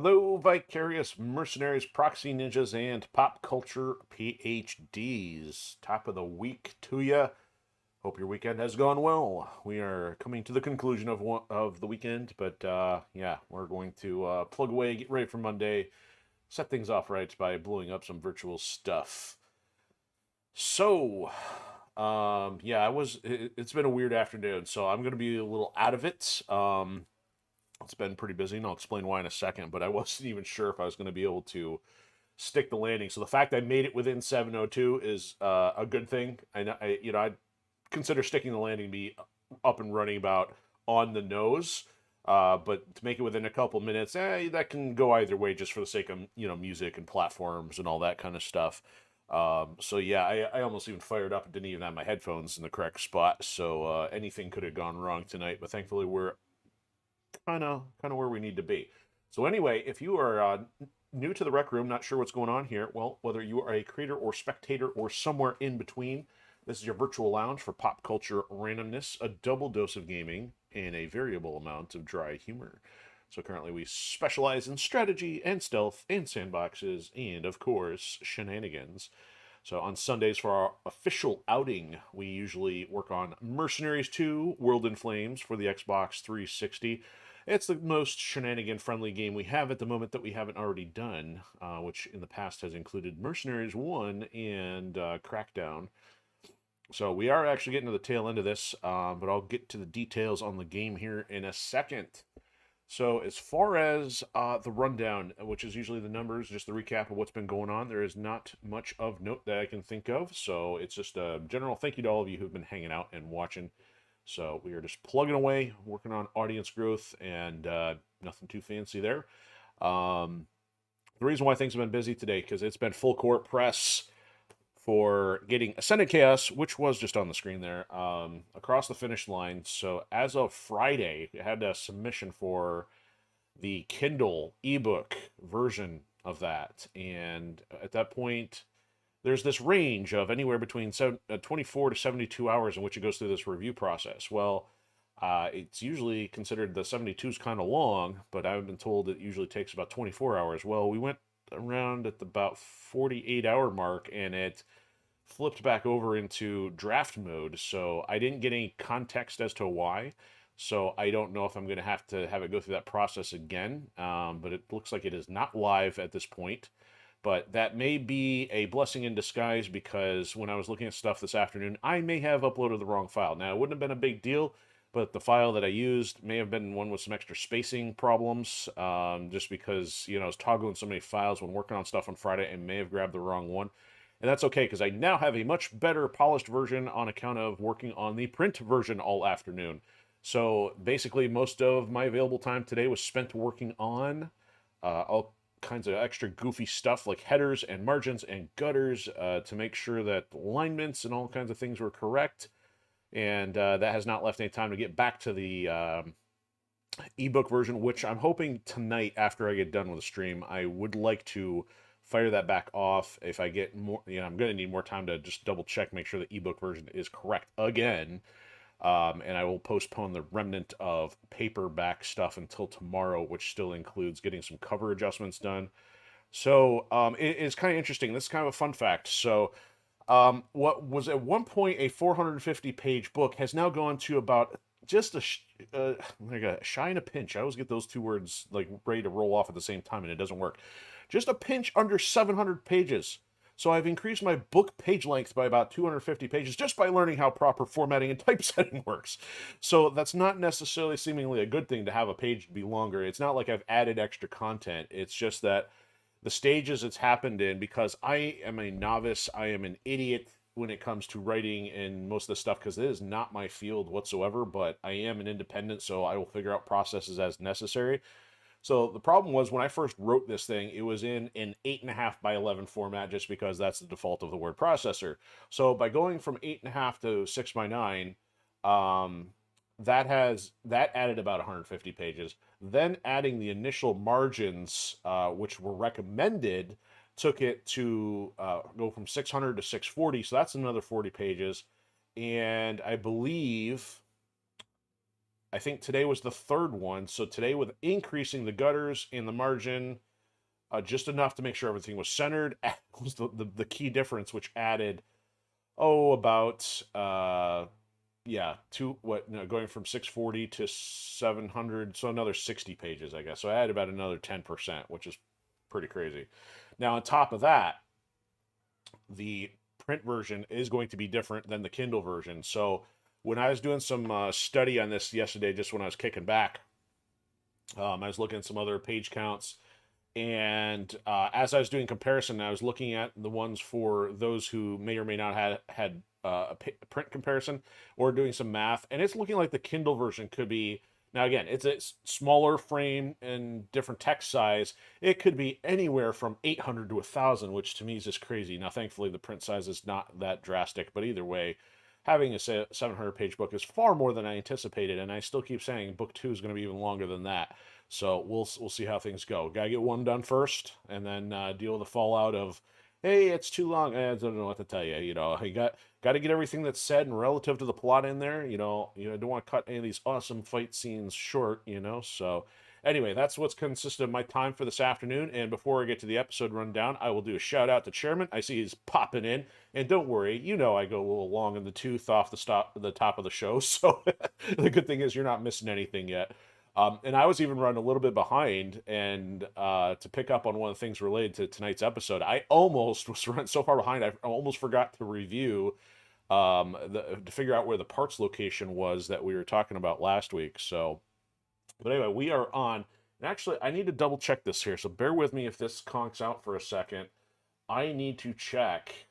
Hello, Vicarious Mercenaries, Proxy Ninjas, and Pop Culture PhDs. Top of the week to ya. Hope your weekend has gone well. We are coming to the conclusion of the weekend, but yeah, we're going to plug away, get ready for Monday, set things off right by blowing up some virtual stuff. So, yeah, it's been a weird afternoon, so I'm going to be a little out of it. It's been pretty busy, and I'll explain why in a second, but I wasn't even sure if I was going to be able to stick the landing. So the fact I made it within 702 is a good thing. I consider sticking the landing to be up and running about on the nose. But to make it within a couple minutes, that can go either way just for the sake of, music and platforms and all that kind of stuff. So yeah, I almost even fired up and didn't even have my headphones in the correct spot. So anything could have gone wrong tonight, but thankfully we're kind of where we need to be. So anyway, if you are new to the Rec Room, not sure what's going on here, well, whether you are a creator or spectator or somewhere in between, this is your virtual lounge for pop culture randomness, a double dose of gaming, and a variable amount of dry humor. So currently we specialize in strategy and stealth and sandboxes and, of course, shenanigans. So on Sundays for our official outing, we usually work on Mercenaries 2, World in Flames for the Xbox 360. It's the most shenanigan-friendly game we have at the moment that we haven't already done, which in the past has included Mercenaries 1 and Crackdown. So we are actually getting to the tail end of this, but I'll get to the details on the game here in a second. So as far as the rundown, which is usually the numbers, just the recap of what's been going on, there is not much of note that I can think of. So it's just a general thank you to all of you who've been hanging out and watching. So we are just plugging away, working on audience growth, and nothing too fancy there. The reason why things have been busy today, because it's been full court press for getting Ascended Chaos, which was just on the screen there, across the finish line. So as of Friday, I had a submission for the Kindle ebook version of that. And at that point, there's this range of anywhere between 24 to 72 hours in which it goes through this review process. Well, it's usually considered the 72 is kind of long, but I've been told it usually takes about 24 hours. Well, we went around at the about 48-hour mark, and it flipped back over into draft mode. So I didn't get any context as to why. So I don't know if I'm going to have it go through that process again. But it looks like it is not live at this point. But that may be a blessing in disguise, because when I was looking at stuff this afternoon, I may have uploaded the wrong file. Now, it wouldn't have been a big deal, but the file that I used may have been one with some extra spacing problems, just because, I was toggling so many files when working on stuff on Friday and may have grabbed the wrong one. And that's okay, because I now have a much better polished version on account of working on the print version all afternoon. So basically, most of my available time today was spent working on all kinds of extra goofy stuff like headers and margins and gutters to make sure that alignments and all kinds of things were correct. And that has not left any time to get back to the ebook version, which I'm hoping tonight after I get done with the stream, I would like to fire that back off. If I get more, I'm going to need more time to just double check, make sure the ebook version is correct again. And I will postpone the remnant of paperback stuff until tomorrow, which still includes getting some cover adjustments done. So it's kind of interesting. This is kind of a fun fact. So what was at one point a 450-page book has now gone to about just like a shy and a pinch. I always get those two words like ready to roll off at the same time, and it doesn't work. Just a pinch under 700 pages. So I've increased my book page length by about 250 pages just by learning how proper formatting and typesetting works. So that's not necessarily seemingly a good thing to have a page be longer. It's not like I've added extra content. It's just that the stages it's happened in, because I am a novice, I am an idiot when it comes to writing and most of the stuff, because it is not my field whatsoever, but I am an independent, so I will figure out processes as necessary. So the problem was when I first wrote this thing, it was in an 8.5 by 11 format, just because that's the default of the word processor. So by going from 8.5 to 6 by 9, that added about 150 pages. Then adding the initial margins, which were recommended, took it to go from 600 to 640. So that's another 40 pages. And I believe I think today was the third one. So today, with increasing the gutters and the margin just enough to make sure everything was centered, was the key difference, which added, about yeah, going from 640 to 700, so another 60 pages, I guess. So I had about another 10%, which is pretty crazy. Now, on top of that, the print version is going to be different than the Kindle version. So when I was doing some study on this yesterday, just when I was kicking back, I was looking at some other page counts. And as I was doing comparison, I was looking at the ones for those who may or may not have had print comparison, or doing some math, and it's looking like the Kindle version could be, now again, it's a smaller frame and different text size. It could be anywhere from 800 to 1,000, which to me is just crazy. Now, thankfully, the print size is not that drastic, but either way, having a 700-page book is far more than I anticipated, and I still keep saying book 2 is going to be even longer than that. So we'll see how things go. Gotta get one done first, and then deal with the fallout of, hey, it's too long. I don't know what to tell you. You got to get everything that's said and relative to the plot in there. You don't want to cut any of these awesome fight scenes short. So anyway, that's what's consisted of my time for this afternoon. And before I get to the episode rundown, I will do a shout out to Chairman. I see he's popping in, and don't worry, I go a little long in the tooth off the top of the show. So the good thing is you're not missing anything yet. And I was even running a little bit behind, and to pick up on one of the things related to tonight's episode, I almost was running so far behind, I almost forgot to review to figure out where the parts location was that we were talking about last week. So, but anyway, we are on. And actually, I need to double check this here, so bear with me if this conks out for a second. I need to check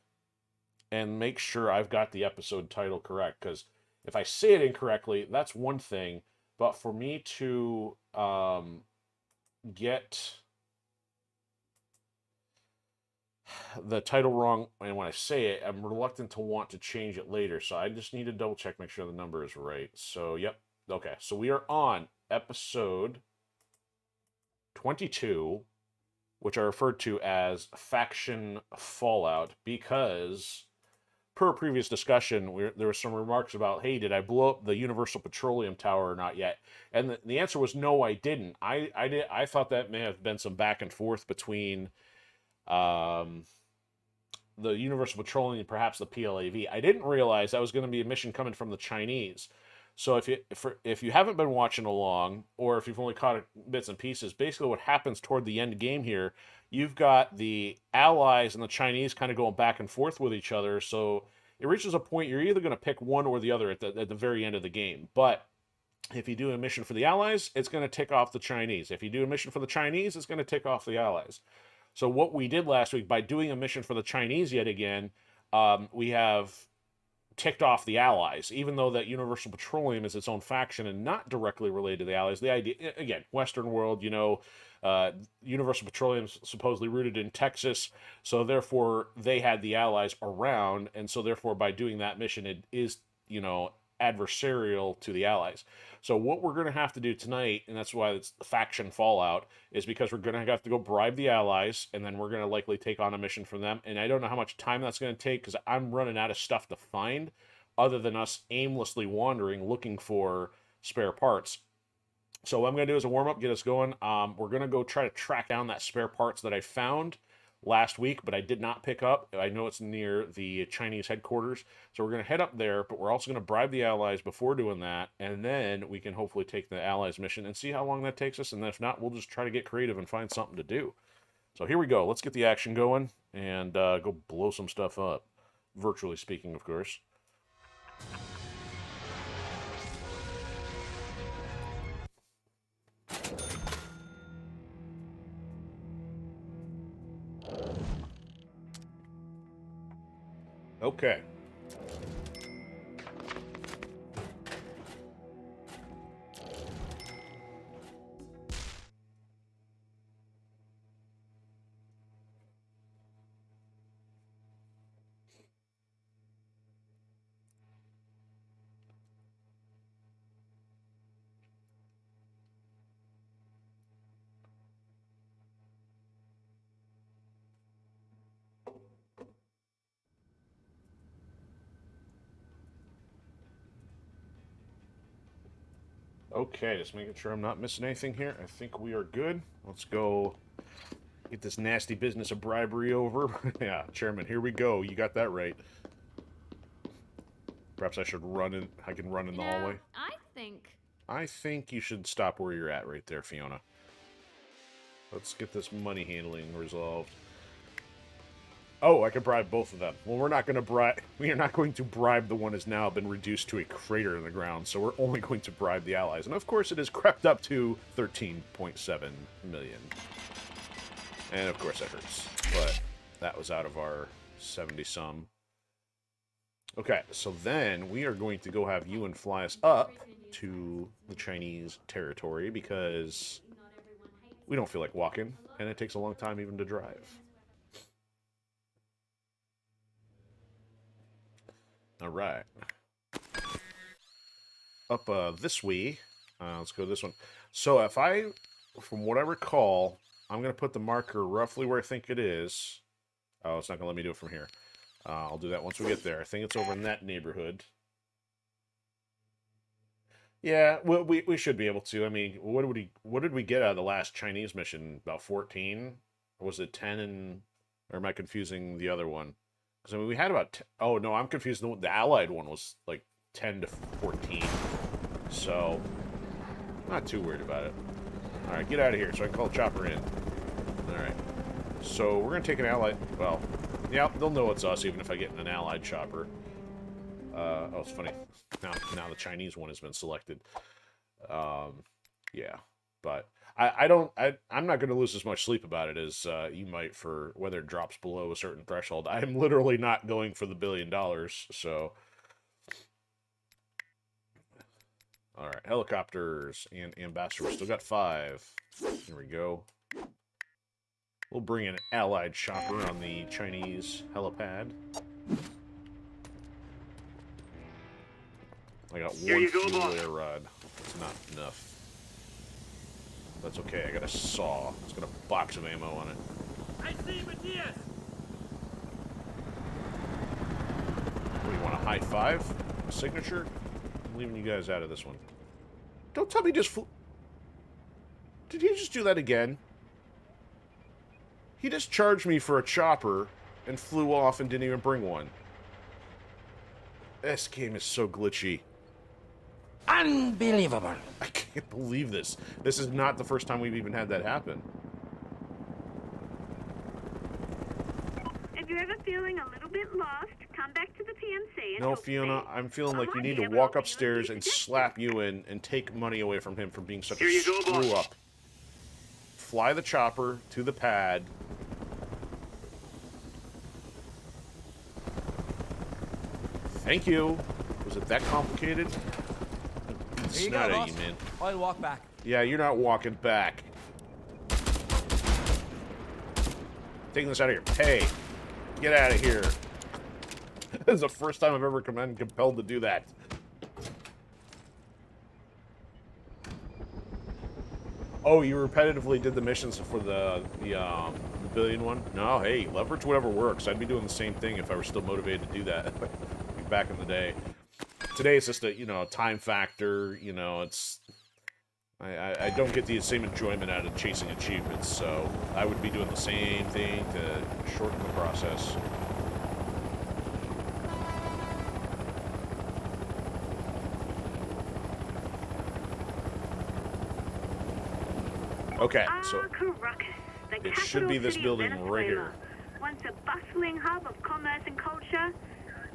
and make sure I've got the episode title correct, because if I say it incorrectly, that's one thing. But for me to get the title wrong, and when I say it, I'm reluctant to want to change it later. So I just need to double check, make sure the number is right. So, yep. Okay. So we are on episode 22, which I referred to as Faction Fallout, because per previous discussion, there were some remarks about, hey, did I blow up the Universal Petroleum Tower or not yet? And the answer was no, I didn't. I thought that may have been some back and forth between the Universal Petroleum and perhaps the PLAV. I didn't realize that was going to be a mission coming from the Chinese. So if you haven't been watching along, or if you've only caught bits and pieces, basically what happens toward the end game here, you've got the Allies and the Chinese kind of going back and forth with each other. So it reaches a point you're either going to pick one or the other at the very end of the game. But if you do a mission for the Allies, it's going to tick off the Chinese. If you do a mission for the Chinese, it's going to tick off the Allies. So what we did last week, by doing a mission for the Chinese yet again, we have ticked off the Allies, even though that Universal Petroleum is its own faction and not directly related to the Allies. The idea, again, Western world, Universal Petroleum is supposedly rooted in Texas, so therefore they had the Allies around, and so therefore by doing that mission, it is, adversarial to the Allies. So what we're going to have to do tonight, and that's why it's faction fallout, is because we're going to have to go bribe the Allies, and then we're going to likely take on a mission from them. And I don't know how much time that's going to take, because I'm running out of stuff to find other than us aimlessly wandering looking for spare parts. So what I'm going to do is a warm-up, get us going. We're going to go try to track down that spare parts that I found last week, but I did not pick up. I know it's near the Chinese headquarters, so we're going to head up there, but we're also going to bribe the Allies before doing that, and then we can hopefully take the Allies mission and see how long that takes us, and if not, we'll just try to get creative and find something to do. So here we go. Let's get the action going and go blow some stuff up. Virtually speaking, of course. Okay. Okay, just making sure I'm not missing anything here. I think we are good. Let's go get this nasty business of bribery over. Yeah, Chairman, here we go. You got that right. Perhaps I should run in. I can run in the hallway. I think you should stop where you're at right there, Fiona. Let's get this money handling resolved. Oh, I could bribe both of them. Well, we're not going to bribe. We are not going to bribe the one that's now been reduced to a crater in the ground. So we're only going to bribe the allies, and of course, it has crept up to 13.7 million. And of course, that hurts. But that was out of our 70-some. Okay, so then we are going to go have Ewan fly us up to the Chinese territory because we don't feel like walking, and it takes a long time even to drive. All right. Up this way. Let's go this one. So if I, from what I recall, I'm going to put the marker roughly where I think it is. Oh, it's not going to let me do it from here. I'll do that once we get there. I think it's over in that neighborhood. Yeah, well, we should be able to. I mean, what did we get out of the last Chinese mission? About 14? Or was it 10 and... Or am I confusing the other one? Because, I mean, we had about... Oh, no, I'm confused. The Allied one was, like, 10 to 14. So, not too worried about it. Alright, get out of here so I can call Chopper in. Alright. So, we're going to take an Allied... Well, yeah, they'll know it's us even if I get in an Allied Chopper. Oh, it's funny. Now the Chinese one has been selected. Yeah. But... I'm not going to lose as much sleep about it as you might for whether it drops below a certain threshold. I'm literally not going for the $1 billion, so... Alright, helicopters and ambassadors. We still got 5. Here we go. We'll bring an allied chopper on the Chinese helipad. I got one fuel air rod. That's not enough. That's okay, I got a saw. It's got a box of ammo on it. I see Matthias! What, do you want a high five? A signature? I'm leaving you guys out of this one. Don't tell me just flew... Did he just do that again? He just charged me for a chopper and flew off and didn't even bring one. This game is so glitchy. Unbelievable. I can't believe this. This is not the first time we've even had that happen. If you're ever feeling a little bit lost, come back to the PMC and No, Fiona, I'm feeling like you need to walk upstairs and slap Ewan and take money away from him for being such a screw-up. Fly the chopper to the pad. Thank you. Was it that complicated? Here you go, Snot at boss. you, man. I'll walk back. Yeah, you're not walking back. Taking this out of your pay. Get out of here. This is the first time I've ever been compelled to do that. Oh, you repetitively did the missions for the billion one? No, hey, leverage whatever works. I'd be doing the same thing if I were still motivated to do that back in the day. Today it's just a, you know, time factor, you know, it's... I don't get the same enjoyment out of chasing achievements, so I would be doing the same thing to shorten the process. Okay, so it should be this building right here. Once a bustling hub of commerce and culture,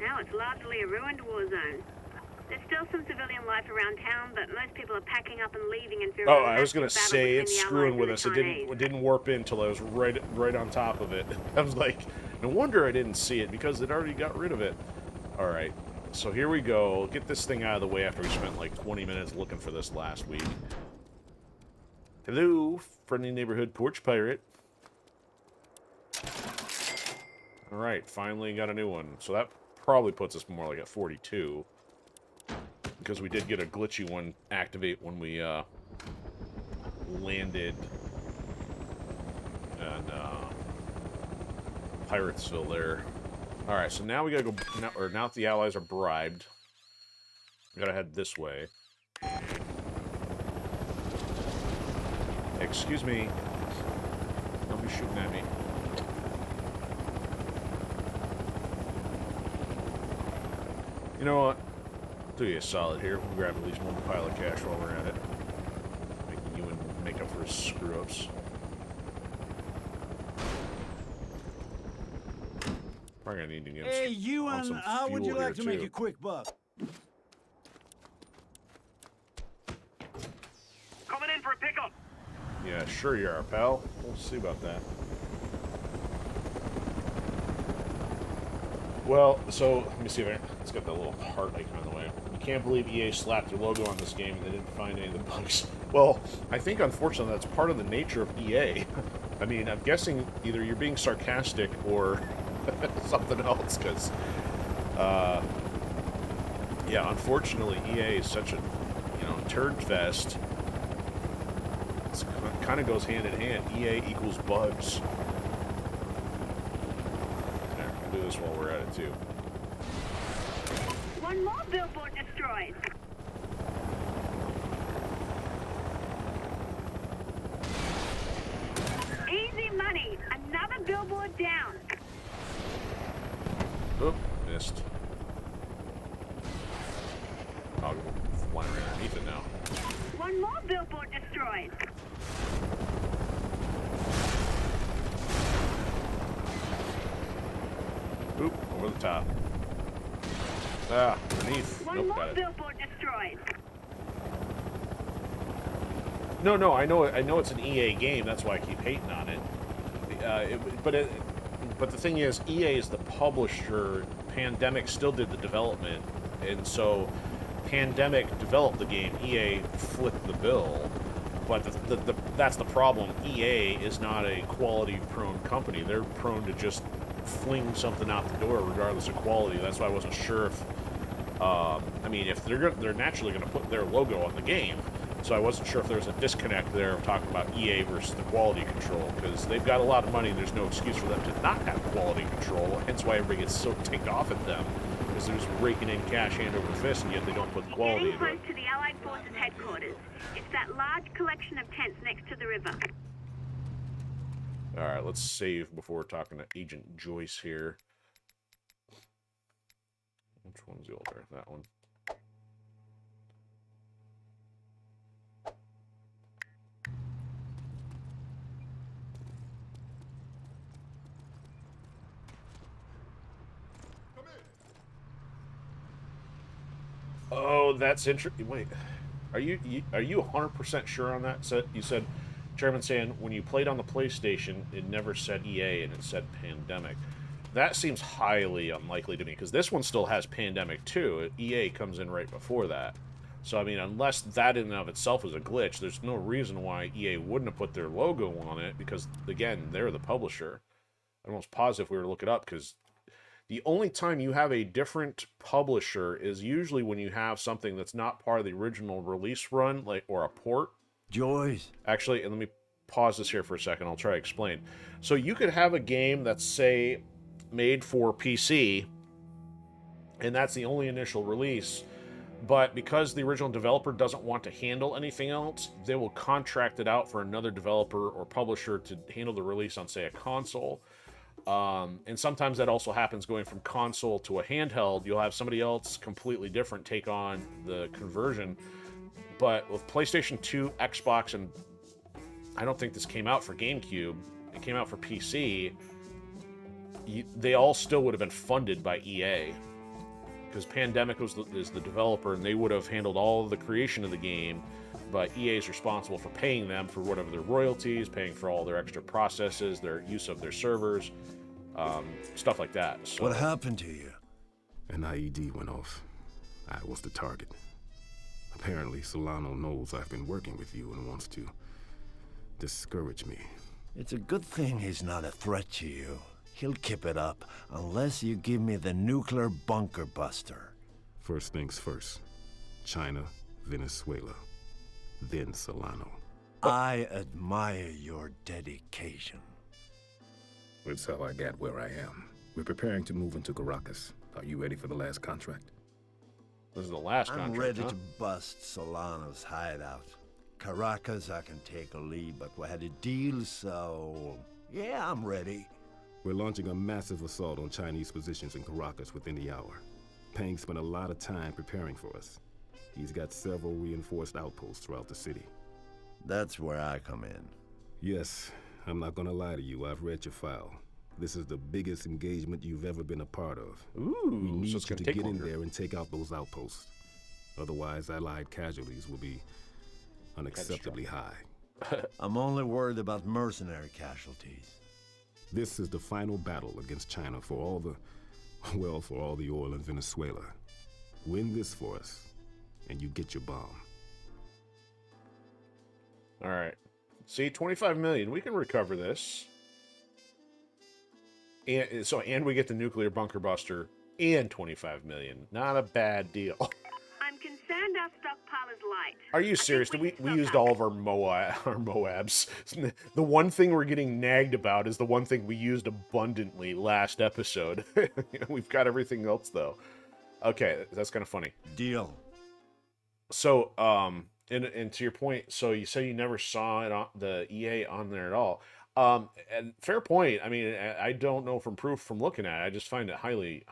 now it's largely a ruined war zone. There's still some civilian life around town, but most people are packing up and leaving in fear of... Oh, I was gonna say it's screwing with us. It didn't warp in until I was right on top of it. I was like, no wonder I didn't see it because it already got rid of it. All right, so here we go. Get this thing out of the way after we spent like 20 minutes looking for this last week. Hello, friendly neighborhood porch pirate. All right, finally got a new one. So that probably puts us more like at 42. Because we did get a glitchy one activate when we landed in Piratesville there. Alright, so now we gotta go, now that the allies are bribed, we gotta head this way. Excuse me. Don't be shooting at me. You know what? Do you a solid here. We'll grab at least one pile of cash while we're at it. Making you and make up for his screw-ups. Probably gonna need to get Hey, Ewan, how would you like to make a quick buck? Coming in for a pickup. Yeah, sure you are, pal. We'll see about that. Well, so, let me see if it's got that little heart icon in the way. You can't believe EA slapped their logo on this game and they didn't find any of the bugs. Well, I think, unfortunately, that's part of the nature of EA. I mean, I'm guessing either you're being sarcastic or something else, because, yeah, unfortunately, EA is such a, you know, turd fest. It kind of goes hand in hand. EA equals bugs. There, we'll do this while we're at it, too. One more billboard destroyed. Easy money. Another billboard down. Oop, missed. I'll go flying right underneath it now. One more billboard destroyed. Oop, over the top. Ah, underneath. One Nope, more got it. billboard destroyed. No, I know it's an EA game. That's why I keep hating on it. But the thing is, EA is the publisher. Pandemic still did the development, and so Pandemic developed the game. EA flipped the bill. But that's the problem. EA is not a quality-prone company. They're prone to just fling something out the door regardless of quality. That's why I wasn't sure if, I mean, if they're naturally going to put their logo on the game. So I wasn't sure if there was a disconnect there of talking about EA versus the quality control, because they've got a lot of money and there's no excuse for them to not have quality control, hence why everybody gets so ticked off at them, because they're just raking in cash hand over fist, and yet they don't put the quality into Getting it. close to the Allied Forces headquarters. It's that large collection of tents next to the river. Alright, let's save before talking to Agent Joyce here. Which one's the older? That one. Oh, that's interesting. Wait, are you 100% sure on that? So you said, Chairman saying when you played on the PlayStation, it never said EA and it said Pandemic. That seems highly unlikely to me, because this one still has Pandemic 2. EA comes in right before that. So, I mean, unless that in and of itself is a glitch, there's no reason why EA wouldn't have put their logo on it, because, again, they're the publisher. I'm almost positive if we were to look it up, because the only time you have a different publisher is usually when you have something that's not part of the original release run, like, or a port. Joyce. Actually, and let me pause this here for a second. I'll try to explain. So you could have a game that's, say, made for PC, and that's the only initial release, but because the original developer doesn't want to handle anything else, they will contract it out for another developer or publisher to handle the release on, say, a console. And sometimes that also happens going from console to a handheld. You'll have somebody else completely different take on the conversion. But with PlayStation 2, Xbox, and I don't think this came out for GameCube, it came out for PC, they all still would have been funded by EA. Because Pandemic is the developer, and they would have handled all of the creation of the game, but EA is responsible for paying them for whatever their royalties, paying for all their extra processes, their use of their servers, stuff like that. So, What happened to you? An IED went off. I was the target. Apparently, Solano knows I've been working with you and wants to discourage me. It's a good thing he's not a threat to you. He'll keep it up unless you give me the nuclear bunker buster. First things first. China, Venezuela, then Solano. I admire your dedication. It's how I got where I am. We're preparing to move into Caracas. Are you ready for the last contract? this is the last I'm contract, ready huh? to bust Solano's hideout. Caracas, I can take a lead, but we had a deal, so... Yeah, I'm ready. We're launching a massive assault on Chinese positions in Caracas within the hour. Peng spent a lot of time preparing for us. He's got several reinforced outposts throughout the city. That's where I come in. Yes, I'm not gonna lie to you, I've read your file. This is the biggest engagement you've ever been a part of. Ooh, we need so it's you gonna to take get longer. in there and take out those outposts. Otherwise, Allied casualties will be unacceptably high. I'm only worried about mercenary casualties. This is the final battle against China for all the, well, for all the oil in Venezuela. Win this for us, and you get your bomb. All right. See, 25 million. We can recover this. And we get the nuclear bunker buster and 25 million. Not a bad deal. I'm concerned our stockpile is light. Are you serious? We used all of our Moabs. The one thing we're getting nagged about is the one thing we used abundantly last episode. We've got everything else though. Okay, that's kind of funny. Deal. So, and to your point, so you say you never saw it on the EA on there at all. And fair point. I mean, I don't know from proof from looking at it. I just find it highly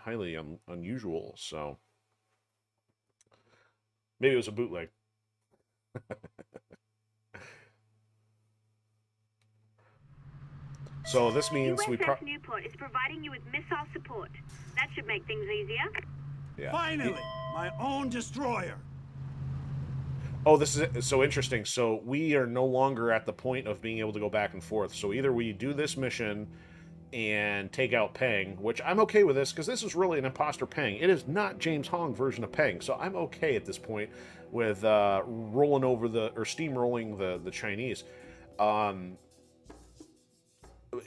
unusual. So maybe it was a bootleg. So this means we USS Newport is providing you with missile support. That should make things easier. yeah. Finally, my own destroyer. Oh, this is so interesting. So we are no longer at the point of being able to go back and forth. So either we do this mission and take out Peng, which I'm okay with this because this is really an imposter Peng. It is not James Hong version of Peng, so I'm okay at this point with rolling over steamrolling the Chinese.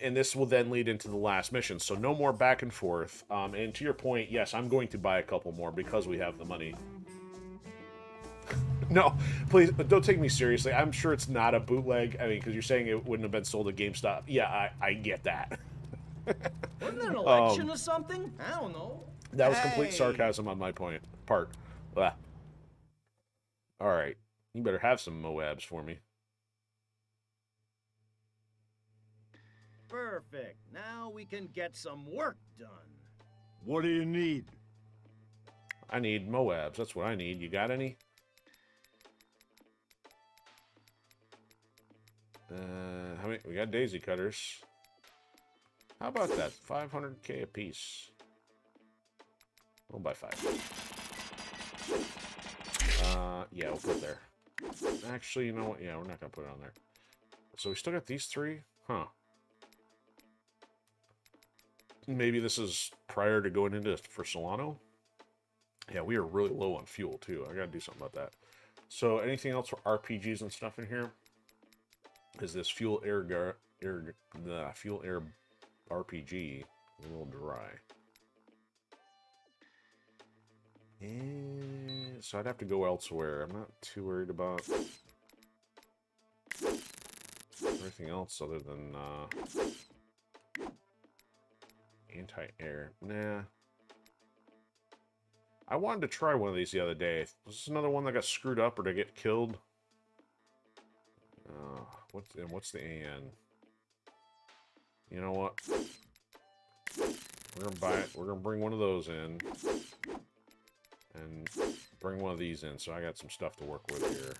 And this will then lead into the last mission. So no more back and forth. And to your point, yes, I'm going to buy a couple more because we have the money. No, please, don't take me seriously. I'm sure it's not a bootleg. I mean, because you're saying it wouldn't have been sold at GameStop. Yeah, I get that. Wasn't it an election or something? I don't know. That was complete sarcasm on my part. Blah. All right, you better have some Moabs for me. Perfect. Now we can get some work done. What do you need? I need Moabs. That's what I need. You got any? How many? We got daisy cutters. How about that? 500k a piece. We'll buy 5. Yeah, we'll put it there. Actually, you know what? Yeah, we're not gonna put it on there. So we still got these 3? Huh. Maybe this is prior to going into for Solano? Yeah, we are really low on fuel, too. I gotta do something about that. So, anything else for RPGs and stuff in here? Is this fuel air RPG a little dry? And so I'd have to go elsewhere. I'm not too worried about everything else other than anti-air. Nah. I wanted to try one of these the other day. Was this another one that got screwed up or to get killed? What's the AN? You know what? We're gonna buy it. We're gonna bring one of those in, and bring one of these in. So I got some stuff to work with here.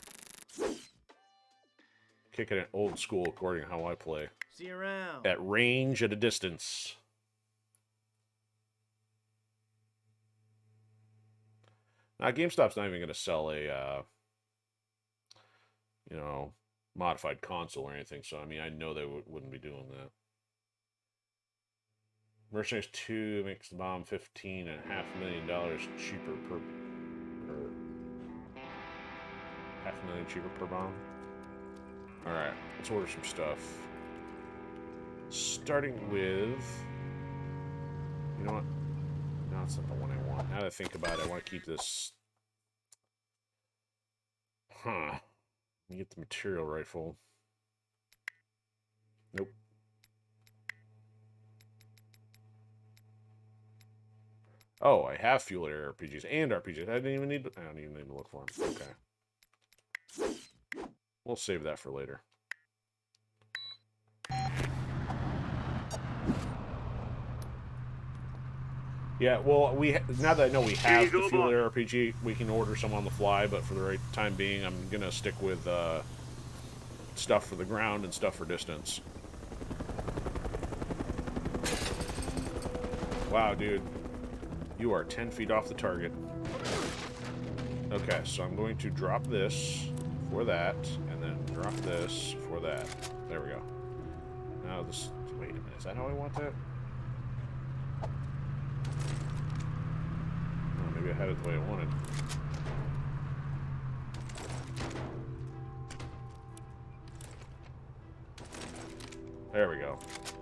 Kicking it old school according to how I play. See you around. At range, at a distance. Now, GameStop's not even gonna sell a, modified console or anything, so I mean, I know they wouldn't be doing that. Mercenaries 2 makes the bomb $15.5 million cheaper per $500,000 cheaper per bomb. All right, let's order some stuff. Starting with, you know what? No, it's not the one I want. Now that I think about it, I want to keep this. Huh. Let me get the material rifle. Nope. Oh, I have fuel air RPGs and RPGs. I don't even need to look for them. Okay. we'll save that for later. Yeah, well, now that I know we have the fuel RPG, we can order some on the fly, but for the right time being, I'm going to stick with stuff for the ground and stuff for distance. Wow, dude. You are 10 feet off the target. Okay, so I'm going to drop this for that, and then drop this for that. There we go. Now this... Wait a minute, is that how I want that? Oh, maybe I had it the way I wanted. There we go.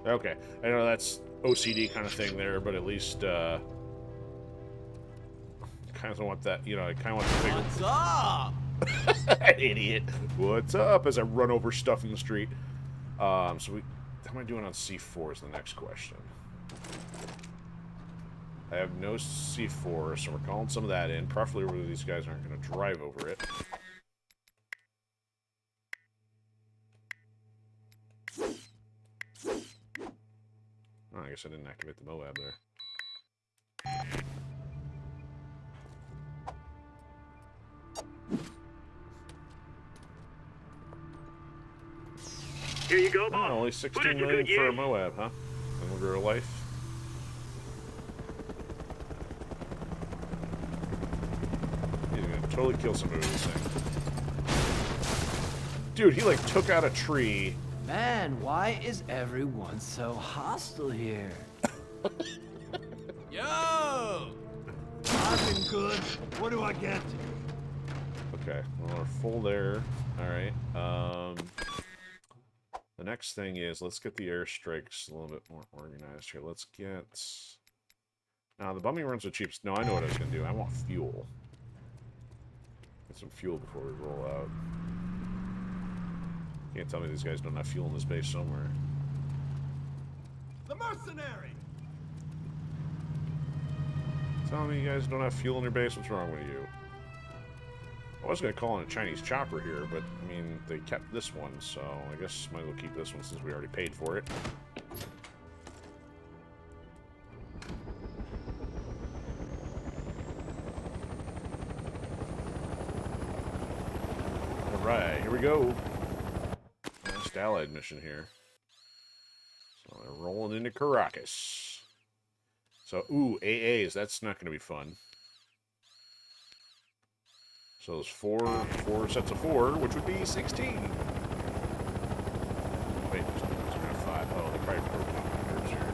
Okay. I know that's OCD kind of thing there, but at least, kind of want that, you know, I kind of want the bigger... What's up? Idiot. What's up? As I run over stuff in the street. So how am I doing on C4 is the next question. I have no C4, so we're calling some of that in. Preferably where these guys aren't going to drive over it. Oh, I guess I didn't activate the Moab there. Here you go, boss. Oh, only 16 million for a Moab, huh? And we'll grow a life. He's gonna totally kill somebody with this thing. Dude, he like took out a tree. Man, why is everyone so hostile here? Yo! Nothing good. What do I get? Okay, well, we're full there. Alright, the next thing is, let's get the airstrikes a little bit more organized here. Let's get... Now, the bumming runs are cheap. No, I know what I was going to do. I want fuel. Get some fuel before we roll out. Can't tell me these guys don't have fuel in this base somewhere. The mercenary! Tell me you guys don't have fuel in your base? What's wrong with you? I was going to call in a Chinese chopper here, but, I mean, they kept this one, so I guess might as well keep this one since we already paid for it. Alright, here we go. Last Allied mission here. So they're rolling into Caracas. So, ooh, AAs, that's not going to be fun. So there's four sets of 4, which would be 16. Wait, there's kind of 5. Oh, they probably broke down my groups here.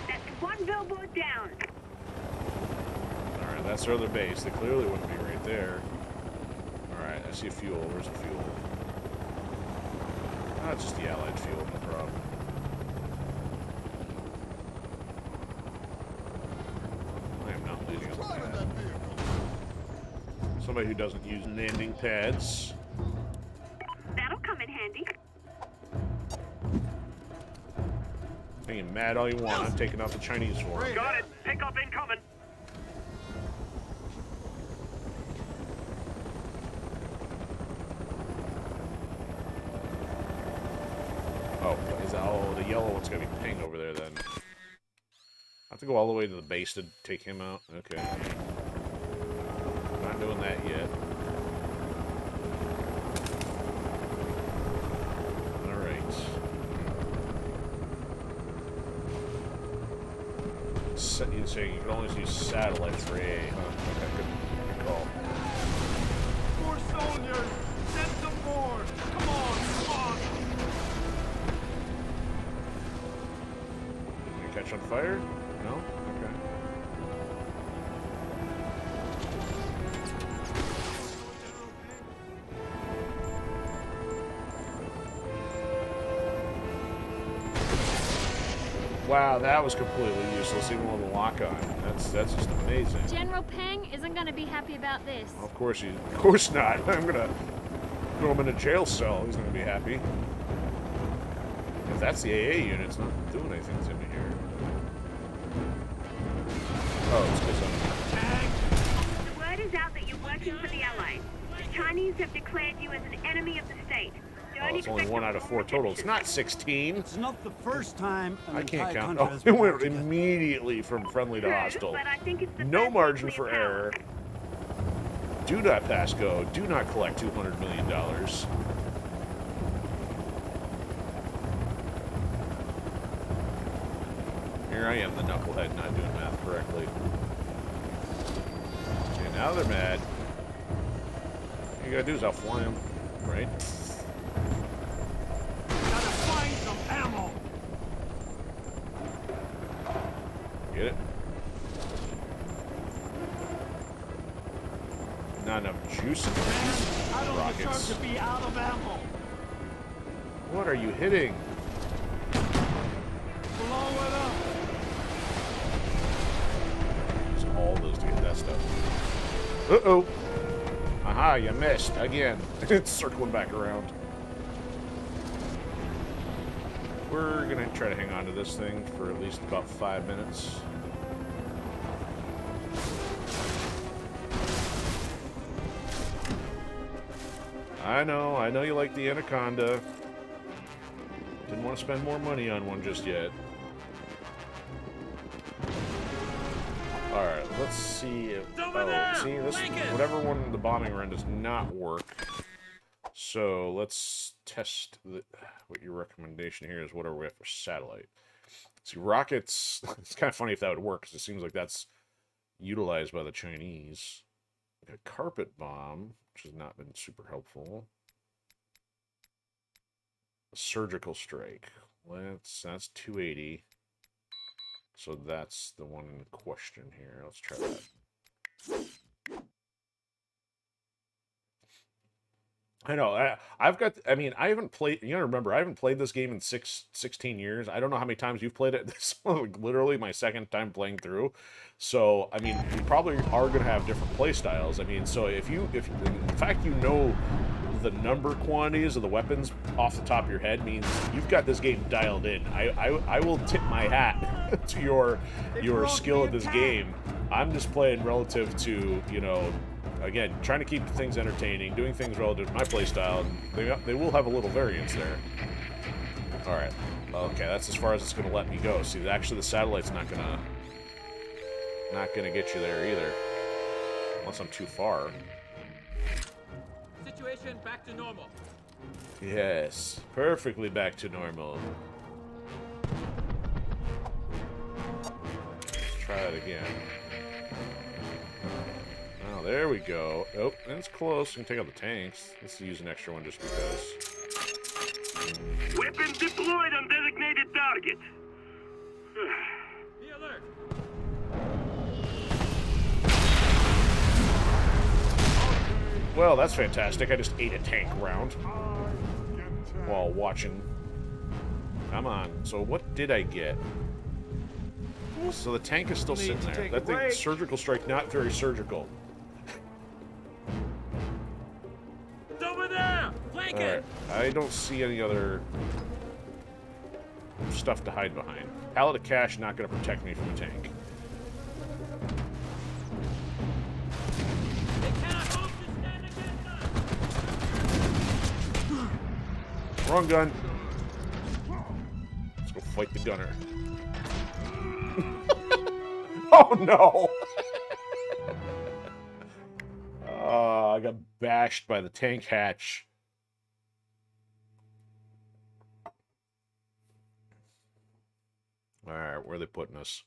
That's one billboard down. Alright, that's their other base. They clearly wouldn't be right there. Alright, I see a fuel. Where's the fuel? Ah, it's just the Allied fuel, no problem. I am not leading on the pad. Somebody who doesn't use landing pads. That'll come in handy. Being mad all you want. I'm taking out the Chinese for it. Got it. Pickup incoming. Oh, is that, oh, the yellow one's gonna be ping over there then. I have to go all the way to the base to take him out? Okay. Not doing that yet. Alright. You say you can only use satellite for AA, huh? Okay, good call. More soldiers! Send some more! Come on, come on! Did you catch on fire? No? Okay. Wow, that was completely useless, even with a lock on. That's just amazing. General Peng isn't going to be happy about this. Of course not. I'm gonna throw him in a jail cell. He's not gonna be happy. If that's the AA unit, it's not doing anything to me here. Oh, it's because The word is out that you're working for the Allies. The Chinese have declared you as an enemy of the state. Don't it's only expect 1 out of 4 total. It's not 16. It's not the first time an I can't entire count. country Oh, has it been went brought together. immediately from friendly to True, hostile. but I think it's the No best margin nuclear for power. error. Do not pass go. Do not collect $200 million. Here I am, the knucklehead, not doing math correctly. Okay, now they're mad. All you gotta do is outfly them, right? Gotta find some ammo. Get it? Not enough juice in Man, I these don't deserve rockets. to be out of ammo. What are you hitting? Blow it up. Use all those to get that stuff. Uh-oh. Aha, you missed. Again. It's circling back around. We're gonna try to hang on to this thing for at least about 5 minutes. I know you like the Anaconda. Didn't want to spend more money on one just yet. Alright, let's see if... Oh, see, this... Whatever one the bombing run does not work. So, let's test what your recommendation here is. What are we at for satellite? See, rockets... It's kind of funny if that would work, because it seems like that's utilized by the Chinese. A carpet bomb, which has not been super helpful. A surgical strike. That's 280. So that's the one in question here. Let's try that. I know. I haven't played... You gotta remember, I haven't played this game in 16 years. I don't know how many times you've played it. This is like literally my second time playing through. So, I mean, you probably are going to have different play styles. I mean, so if in fact you know the number quantities of the weapons off the top of your head, means you've got this game dialed in. I will tip my hat to your skill at this game. I'm just playing relative to, you know, again, trying to keep things entertaining, doing things relative to my playstyle. They will have a little variance there. All right. Okay, that's as far as it's going to let me go. See, actually, the satellite's not gonna get you there either, unless I'm too far. Situation back to normal. Yes, perfectly back to normal. Let's try it again. Oh, there we go. Oh, that's close. We can take out the tanks. Let's use an extra one just because. Weapon deployed on designated target. Be alert. Well, that's fantastic. I just ate a tank round while watching. Come on. So what did I get? So the tank is still sitting there. That thing, surgical strike, not very surgical. It's over there. Flank All right. it. I don't see any other stuff to hide behind. Pallet of cash not going to protect me from a tank. They cannot hope to stand against us. Wrong gun. Let's go fight the gunner. Oh no! I got bashed by the tank hatch. Alright, where are they putting us?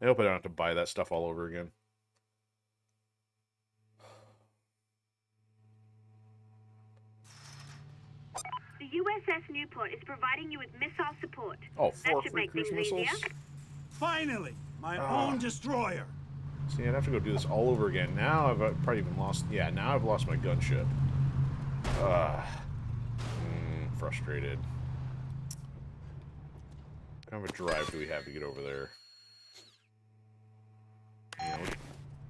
I hope I don't have to buy that stuff all over again. The USS Newport is providing you with missile support. Oh, That 4 should free make cruise things missiles? easier. Finally, my own destroyer. See, I'd have to go do this all over again. Now I've probably even lost... Yeah, now I've lost my gunship. Frustrated. What kind of a drive do we have to get over there? You know,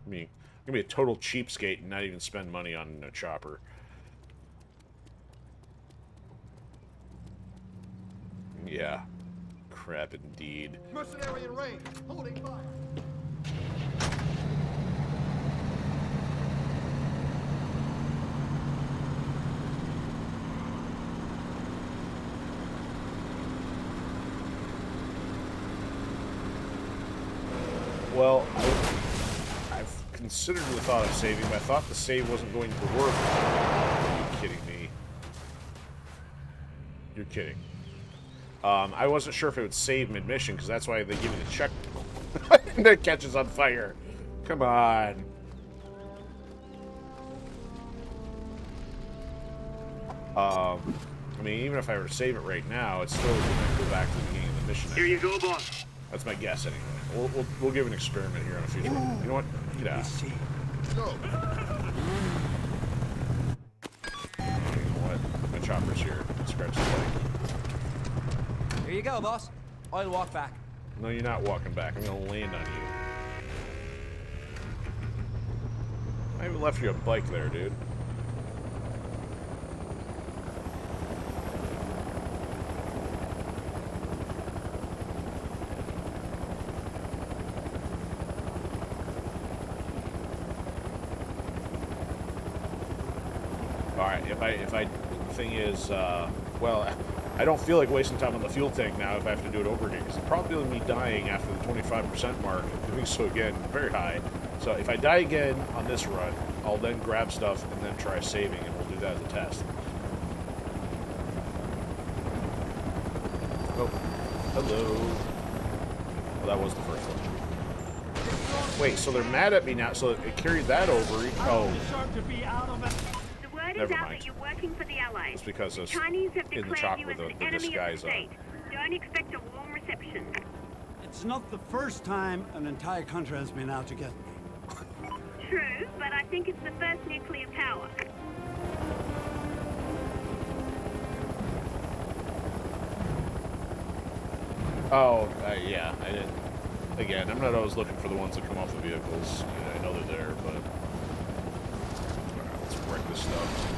I mean, I'm gonna be a total cheapskate and not even spend money on a chopper. Yeah. Crap indeed. Mercenary in range, holding fire. Well, I've considered the thought of saving, but I thought the save wasn't going to work. Are you kidding me? You're kidding. I wasn't sure if it would save mid-mission, because that's why they give me the check. And it catches on fire. Come on. I mean, even if I were to save it right now, it's still going to go back to the beginning of the mission. Here you go, boss. That's my guess, anyway. We'll give an experiment here on a future one. You know what? Get out. Go. You know what? My chopper's here. Scratch the leg. Here you go, boss. I'll walk back. No, you're not walking back. I'm gonna land on you. I even left you a bike there, dude. Alright, if I, the thing is, well, I don't feel like wasting time on the fuel tank now if I have to do it over again, because it's probably me dying after the 25% mark, doing so again, very high. So if I die again on this run, I'll then grab stuff and then try saving, and we'll do that as a test. Oh, hello. Well, that was the first one. Wait, so they're mad at me now, so it carried that over. Oh. The word Never is out mind. that you're working for the Allies. It's because The it's Chinese have in the declared you chocolate, as an the enemy of disguise the on. state. Don't expect a warm reception. It's not the first time an entire country has been out to get me. True, but I think it's the first nuclear power. Oh, yeah, I didn't. Again, I'm not always looking for the ones that come off the vehicles. I know they're there, but... Alright, let's wreck this stuff.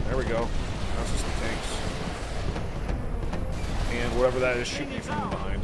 There we go. That's just the tanks. And whatever that is shooting me from behind.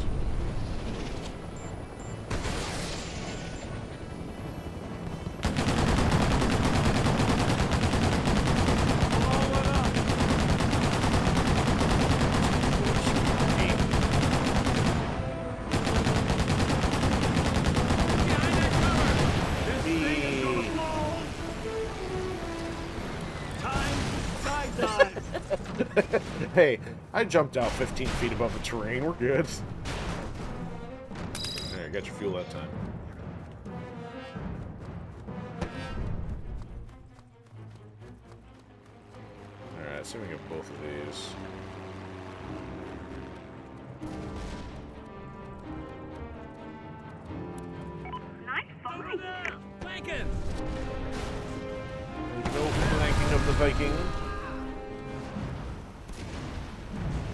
Hey, I jumped out 15 feet above the terrain. We're good. There, I got your fuel that time. Alright, so we get both of these. Nice fight. Lincoln! No flanking of the Viking.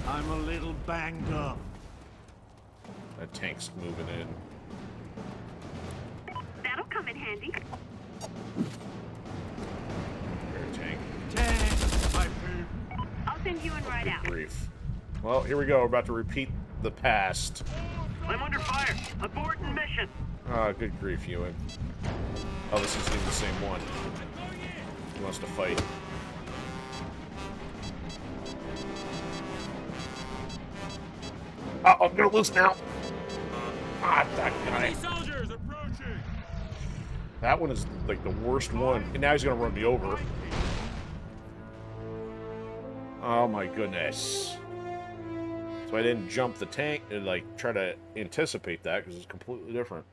I'm a little banged up. That tank's moving in. That'll come in handy. Air tank. I'll send you in right out. Grief. Well, here we go. We're about to repeat the past. I'm under fire. Aborting mission. Ah, good grief, Ewan. Oh, this is even the same one. He wants to fight. Oh, I'm gonna lose now. Ah, that guy. Soldiers approaching! That one is like the worst one. And now he's gonna run me over. Oh my goodness. So I didn't jump the tank and like try to anticipate that because it's completely different.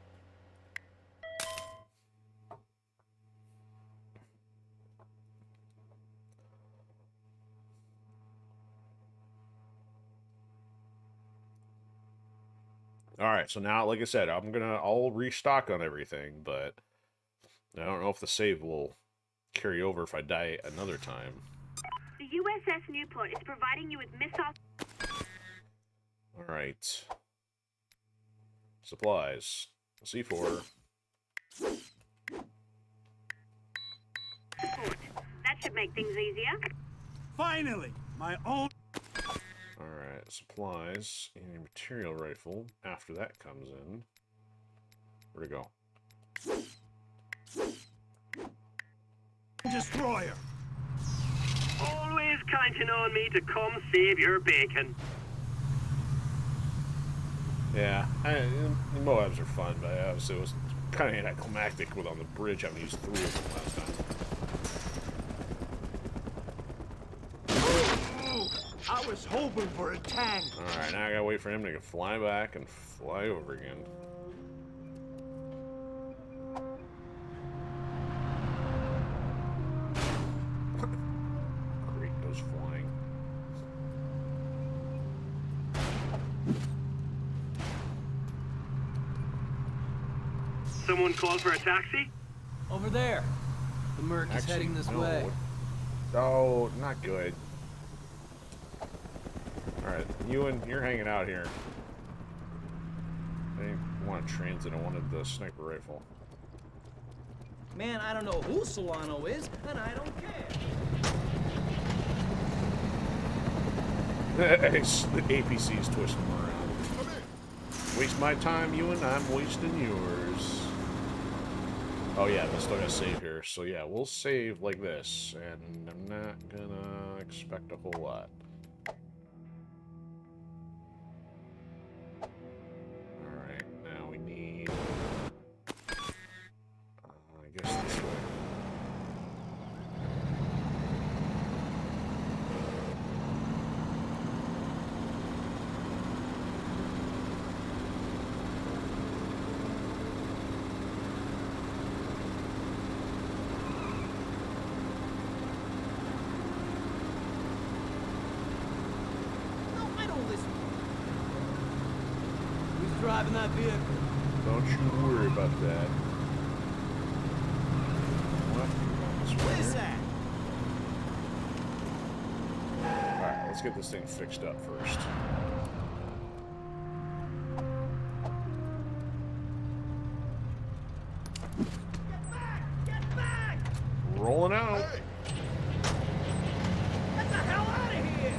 All right, so now, like I said, I'll restock on everything, but I don't know if the save will carry over if I die another time. The USS Newport is providing you with missile All right. Supplies. C4. support. That should make things easier. Finally, my own. Alright, supplies. And material rifle. After that comes in. Where'd it go? Destroyer. Always counting on me to come save your bacon. Yeah, the Moabs are fun, but obviously it was kind of anticlimactic with on the bridge having to use 3 of them last time. I was hoping for a tank. Alright, now I gotta wait for him to fly back and fly over again. Great, goes flying. Someone called for a taxi? Over there. The Merc is Actually, heading this no. way. Oh, not good. Alright, you're hanging out here. I didn't want a transit, I wanted the sniper rifle. Man, I don't know who Solano is, and I don't care. The APC's twisting him around. Waste my time, Ewan, I'm wasting yours. Oh yeah, I still gotta save here. So yeah, we'll save like this, and I'm not gonna expect a whole lot. Alright, now we need... I guess this way. No, I don't listen. Who's driving that vehicle? Don't you worry about that. What? This way What is here? that? Alright, let's get this thing fixed up first. Get back! Rolling out. Get the hell out of here!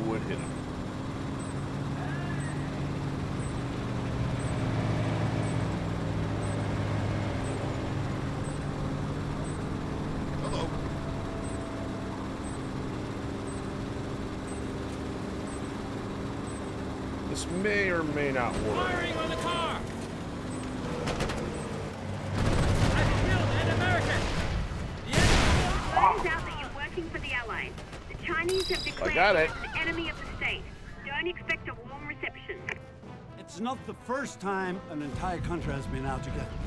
Oh, it hit him. Hello. This may or may not work. Firing on the car! I've killed an American! Word is out that you're working for the Allies. The Chinese have declared got you it. an enemy of the state. Don't expect a warm reception. It's not the first time an entire country has been out to get me.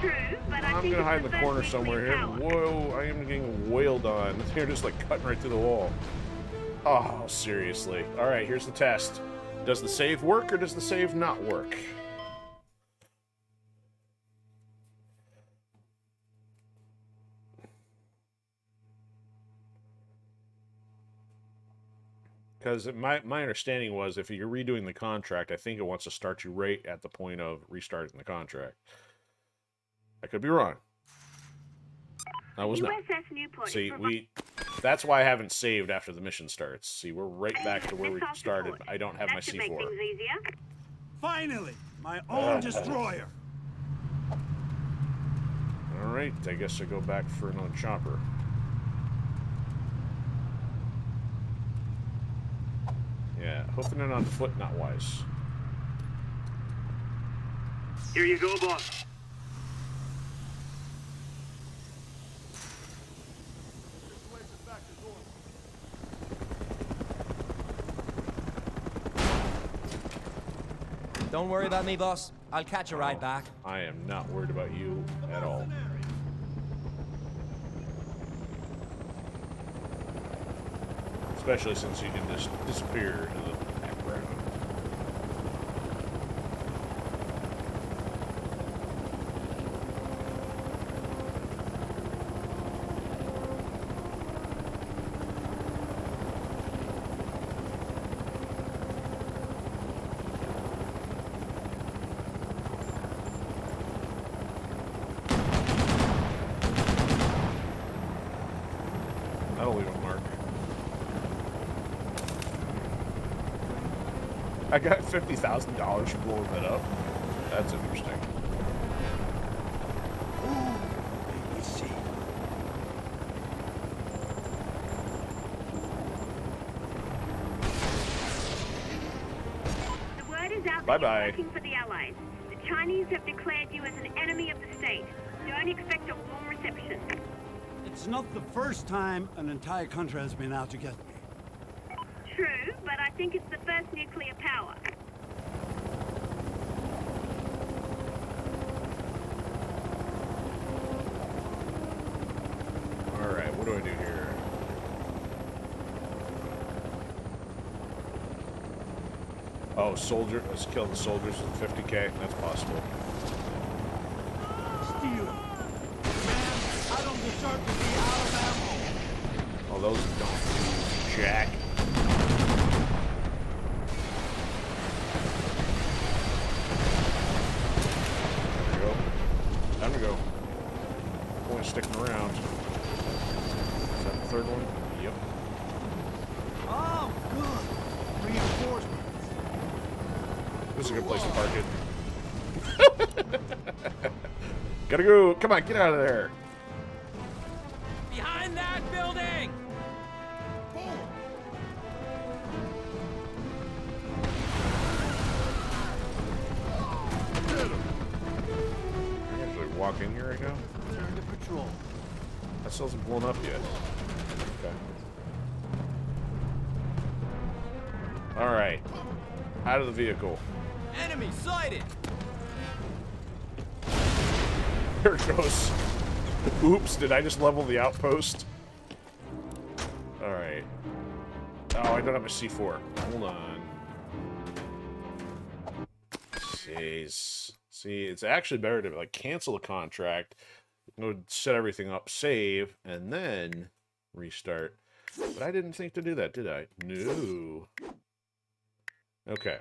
True, but I I'm think gonna it's hide in the the first corner nuclear somewhere here. power. Whoa, I am getting wailed on. They're just like cutting right through the wall. Oh, seriously. Alright, here's the test. Does the save work or does the save not work? Because my understanding was if you're redoing the contract, I think it wants to start you right at the point of restarting the contract. I could be wrong. I was not. USS Newport is See, provi- that's why I haven't saved after the mission starts. See, we're right back to where we Missile started. support. I don't have that my should make C4. things easier. Finally, my own destroyer. Alright, I guess I go back for another chopper. Yeah, hoofing it on foot, not wise. Here you go, boss. Don't worry about me, boss. I'll catch a ride back. I am not worried about you at all. Especially since you can just disappear into the background. That'll leave a mark. I got $50,000 for blowing that up. That's interesting. Let me see. The word is out that Bye-bye. you're working for the Allies. The Chinese have declared you as an enemy of the state. Don't expect a warm reception. It's not the first time an entire country has been out to get me. True, but I think it's the first nuclear power. Alright, what do I do here? Oh, soldier. Let's kill the soldiers with 50k. That's possible. Steal. Man, I don't deserve to be out of ammo. Oh, those don't. Jack. There we go. Time to go. Only sticking around. Is that the third one? Yep. Oh, good. Reinforcements. This is a good place to park it. Gotta go. Come on, get out of there. Behind that building! Can I actually walk in here right now? Turn to patrol. That still hasn't blown up yet. Okay. Alright. Out of the vehicle. Enemy sighted! There it goes. Oops, did I just level the outpost? Alright. Oh, I don't have a C4. Hold on. Jeez. See, it's actually better to like cancel the contract, go set everything up, save, and then restart. But I didn't think to do that, did I? No. Okay.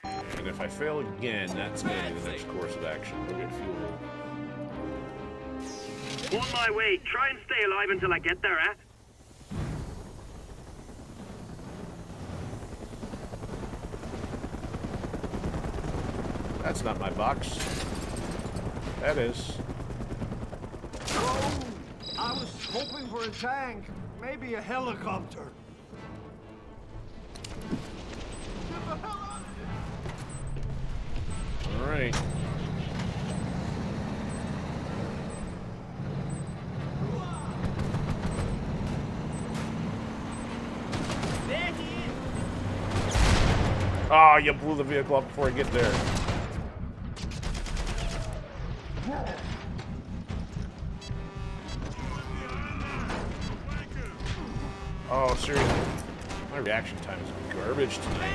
And if I fail again, that's going to be the next course of action. We'll get fuel. On my way. Try and stay alive until I get there, eh? That's not my box. That is. Oh, I was hoping for a tank. Maybe a helicopter. Get the hell out of here! Alright. There he is! Oh, you blew the vehicle up before I get there. Oh, seriously. My reaction time is garbage tonight.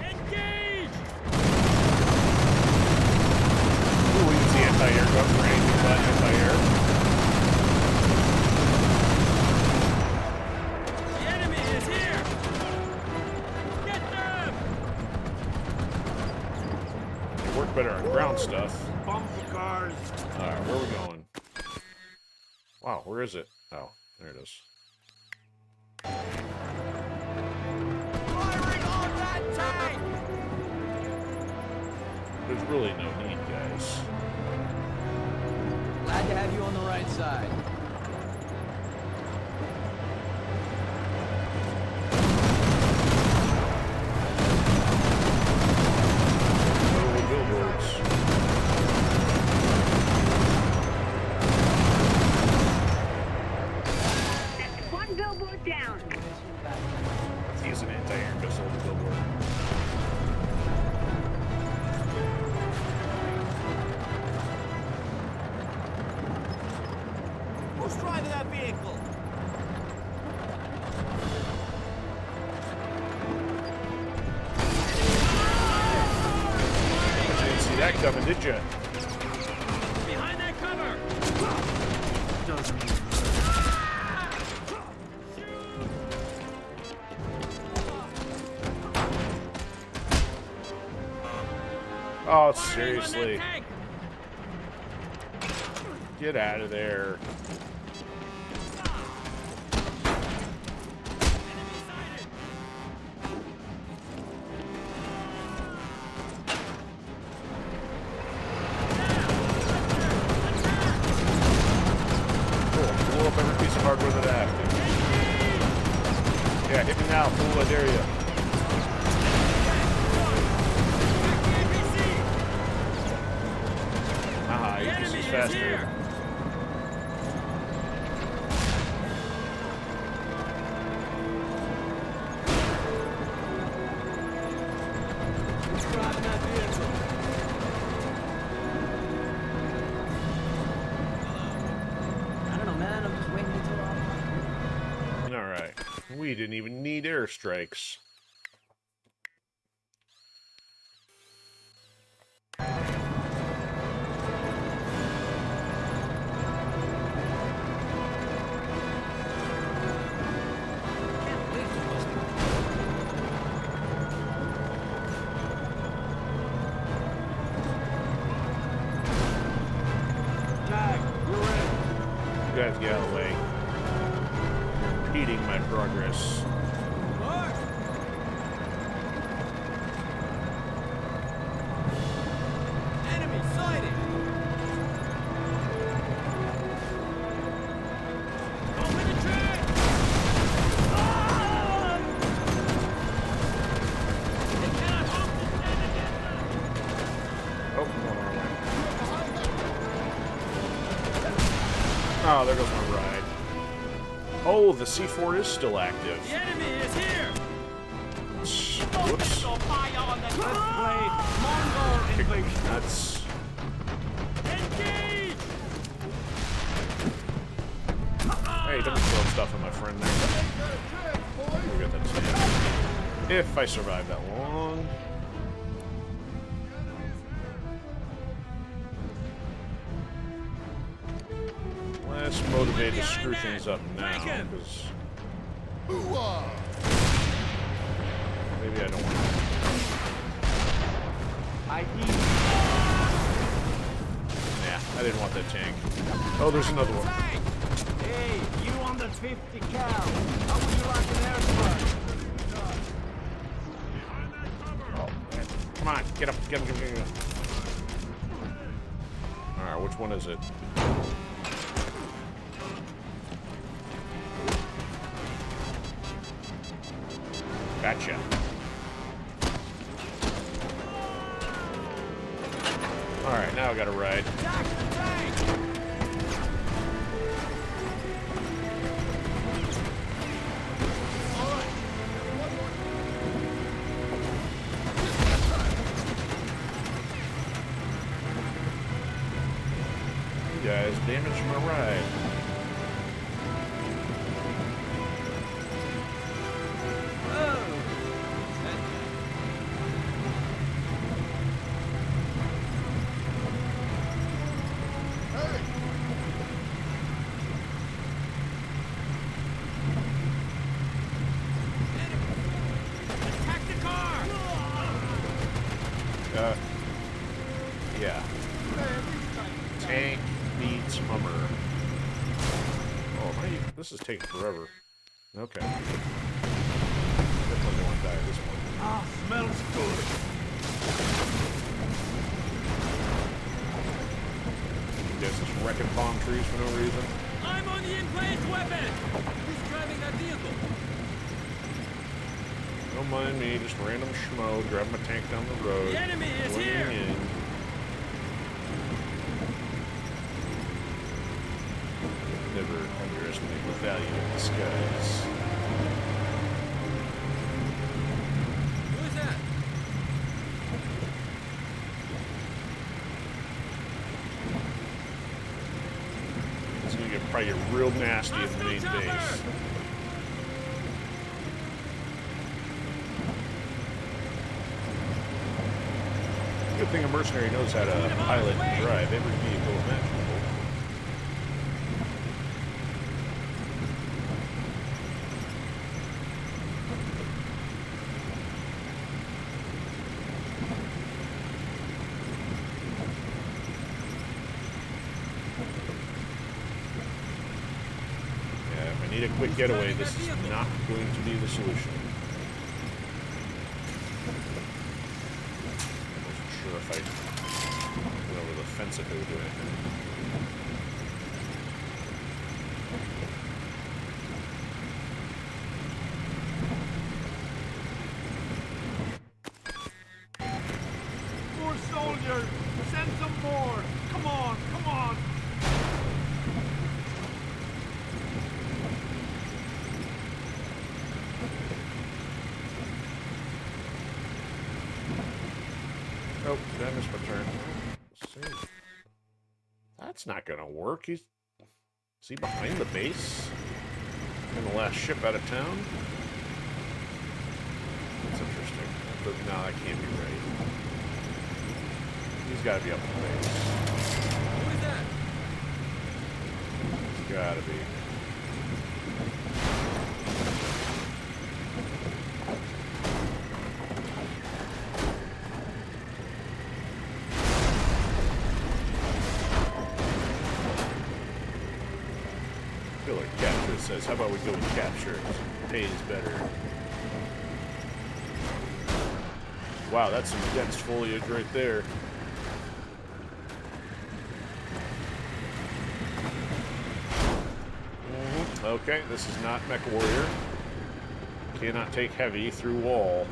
Engage! Ooh, we can see anti-air gun range, but anti-air. The enemy is here! Get them! They work better on ground stuff. Bump the cars. Alright, where are we going? Wow, where is it? Oh, there it is. Firing on that tank! There's really no need, guys. Glad to have you on the right side. No billboards. That's one billboard down. Let's use an anti-air missile billboard. Who's driving that vehicle? You didn't see that coming, did you? Behind that cover! Oh, Fire on seriously. that tank! Get out of there. Enemy sighted! Cool. Blow up every piece of hardware that I have to. Yeah, hit me now, fool. I dare you. Haha, The your enemy piece is is faster. here! Who's driving that vehicle? I don't know, man. I'm just waiting until Alright. We didn't even need airstrikes. Jag, you're in. You guys get out of the way. Impeding my progress. Mark! Enemy sighted! Open the track! They cannot hope to stand against us! Oh, no, no, no. Oh, there goes my ride. Oh, the C4 is still active. The enemy is here! Whoops. Fire on the Let's play Mongol invasion. That's... Engage! Hey, don't throw stuff at my friend there. We'll get that tank. If I survive that long. Less motivated to screw things up now, because maybe I don't want to. I eat. Nah, I didn't want that tank. Oh, there's another one. Hey, you on the 50 cal. How would you like an airstrike? Oh, man. Come on, get up, get him, get him, get him. Alright, which one is it? Gotcha. Alright, now I gotta ride. Attack the tank! You guys damaged my ride. Attack the car! Yeah. Tank beats Hummer. Oh, this is taking forever. Okay. Definitely don't want to die at this point. Ah, smells good. You guys just wrecking palm trees for no reason. I'm on the in-place weapon! Who's driving that vehicle? Don't mind me, just random schmo, driving my tank down the road. The enemy is blending here! in. Never underestimate the value of disguise. Who is that? It's gonna get probably real nasty in the main base. Good thing a mercenary knows how to pilot and drive every vehicle imaginable. Yeah, if I need a quick getaway, this is not going to be the solution. If I went over the fence, if it would do anything. More soldiers! Send some more! Come on, come on! Oh, did I miss my turn? Let's see. That's not gonna work. Is he behind the base? In the last ship out of town? That's interesting. No, that can't be right. He's gotta be up in the base. Who is that? He's gotta be. I feel like capture says, how about we go with capture? It pays better. Wow, that's some dense foliage right there. Okay, this is not Mech Warrior. Cannot take heavy through wall.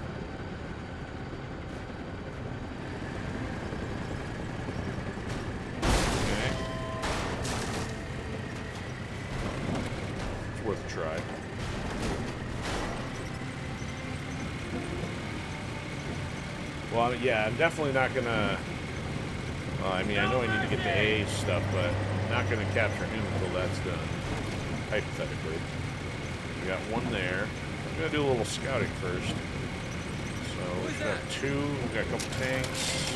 Worth a try. Well, yeah, I'm definitely not gonna. Well, I mean, I know I need to get the A stuff, but I'm not gonna capture him until that's done. Hypothetically, we got one there. I'm gonna do a little scouting first. So we got two. We got a couple tanks.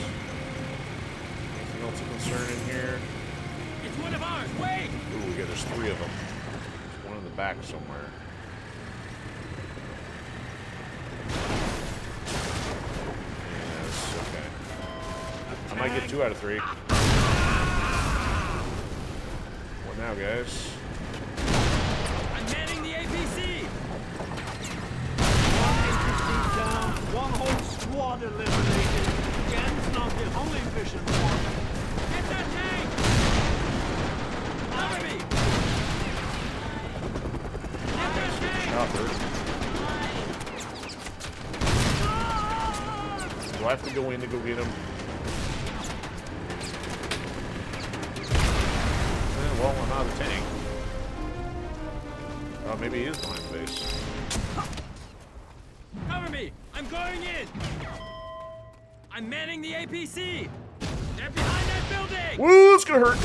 Anything else of concern in here? It's one of ours. Wait! Ooh, there's three of them. One in the back somewhere. Yes, okay. I might get 2 out of 3. What now, guys? I'm manning the APC! One APC down, one whole squad eliminated. Gen's not the only mission for. Get that tank! Cover me! Get that tank! Chopper. Do I have to go in to go get him? Well, I'm out of the tank. Oh, maybe he is behind the base. Cover me! I'm going in! I'm manning the APC! They're behind that building! Woo, it's gonna hurt!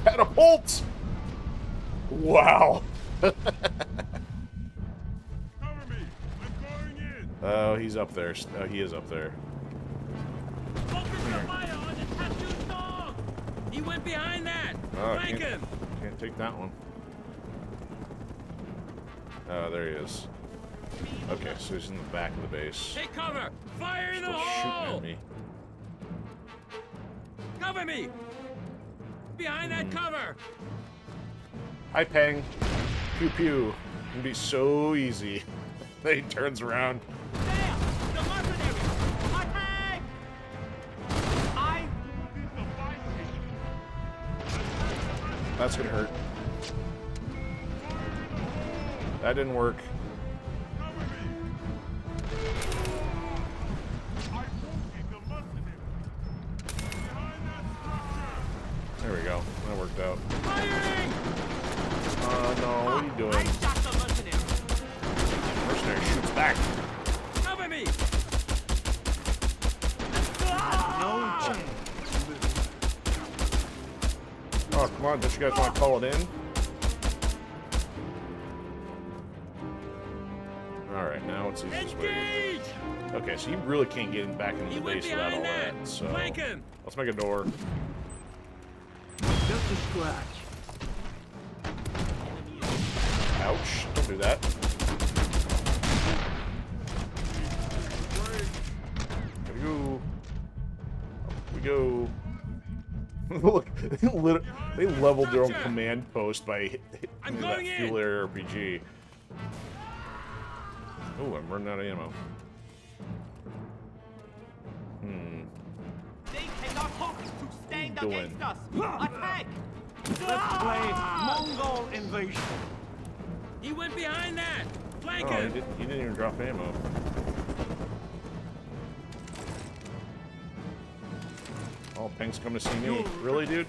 Catapult! Wow. Cover me! I'm going in! Oh, he's up there. Oh, he is up there. Focus your fire on the tattooed dog! He went behind that! Oh, Flank him! Can't take that one. Oh, there he is. Okay, so he's in the back of the base. Take cover! Fire in the Still shooting hole! at me. Cover me! Behind that cover! Hi, Peng. Pew pew. It'd be so easy. Then he turns around. There! The mercenaries! Attack! I That's gonna hurt. That didn't work. There we go. That worked out. Firing! No, what are you doing? Shot the mercenary! Mercenary shoots back. Cover me! no chance. Oh, Come on, don't you guys want to call it in? Alright, now it's easiest way. Okay, so you really can't get him back into the base without all that. So let's make a door. Just a scratch. Ouch, don't do that. Gotta go. Up we go. Look, they leveled their own command post by hitting that fuel air RPG. Oh, I'm running out of ammo. They cannot hope to stand doing? against us. Attack! Let's play Mongol invasion. He went behind that. Flank Oh, him. he didn't even drop ammo. Oh, Peng's coming to see me. Really, dude?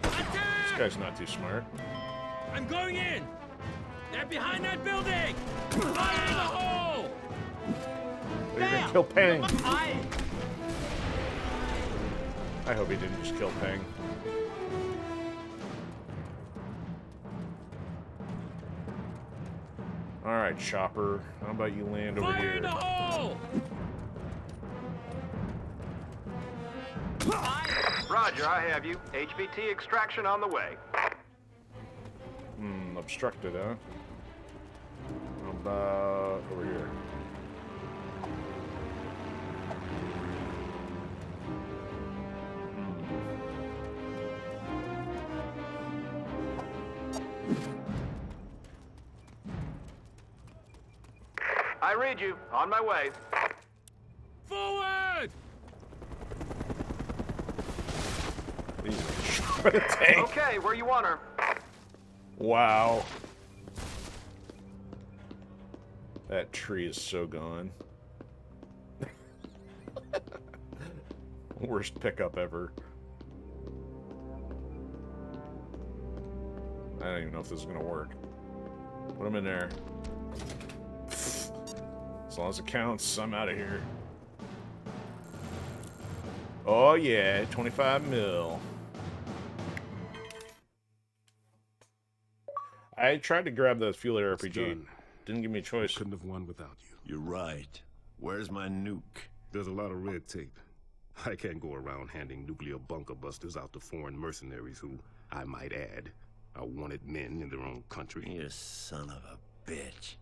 This Attack! guy's not too smart. I'm going in. They're behind that building. Fire in the hole. Oh, you're gonna kill Peng. I hope he didn't just kill Peng. Alright, Chopper. How about you land over Fire here? in the hole. Roger, I have you. HVT extraction on the way. Obstructed, huh? How about over here? I read you. On my way. Forward. What a tank. Okay, where you want her. Wow. That tree is so gone. Worst pickup ever. I don't even know if this is gonna work. Put him in there. As long as it counts, I'm out of here. Oh yeah, 25 mil. I tried to grab the fuel air RPG. Didn't give me a choice. Couldn't have won without you. You're right. Where's my nuke? There's a lot of red tape. I can't go around handing nuclear bunker busters out to foreign mercenaries who, I might add, are wanted men in their own country. You son of a bitch.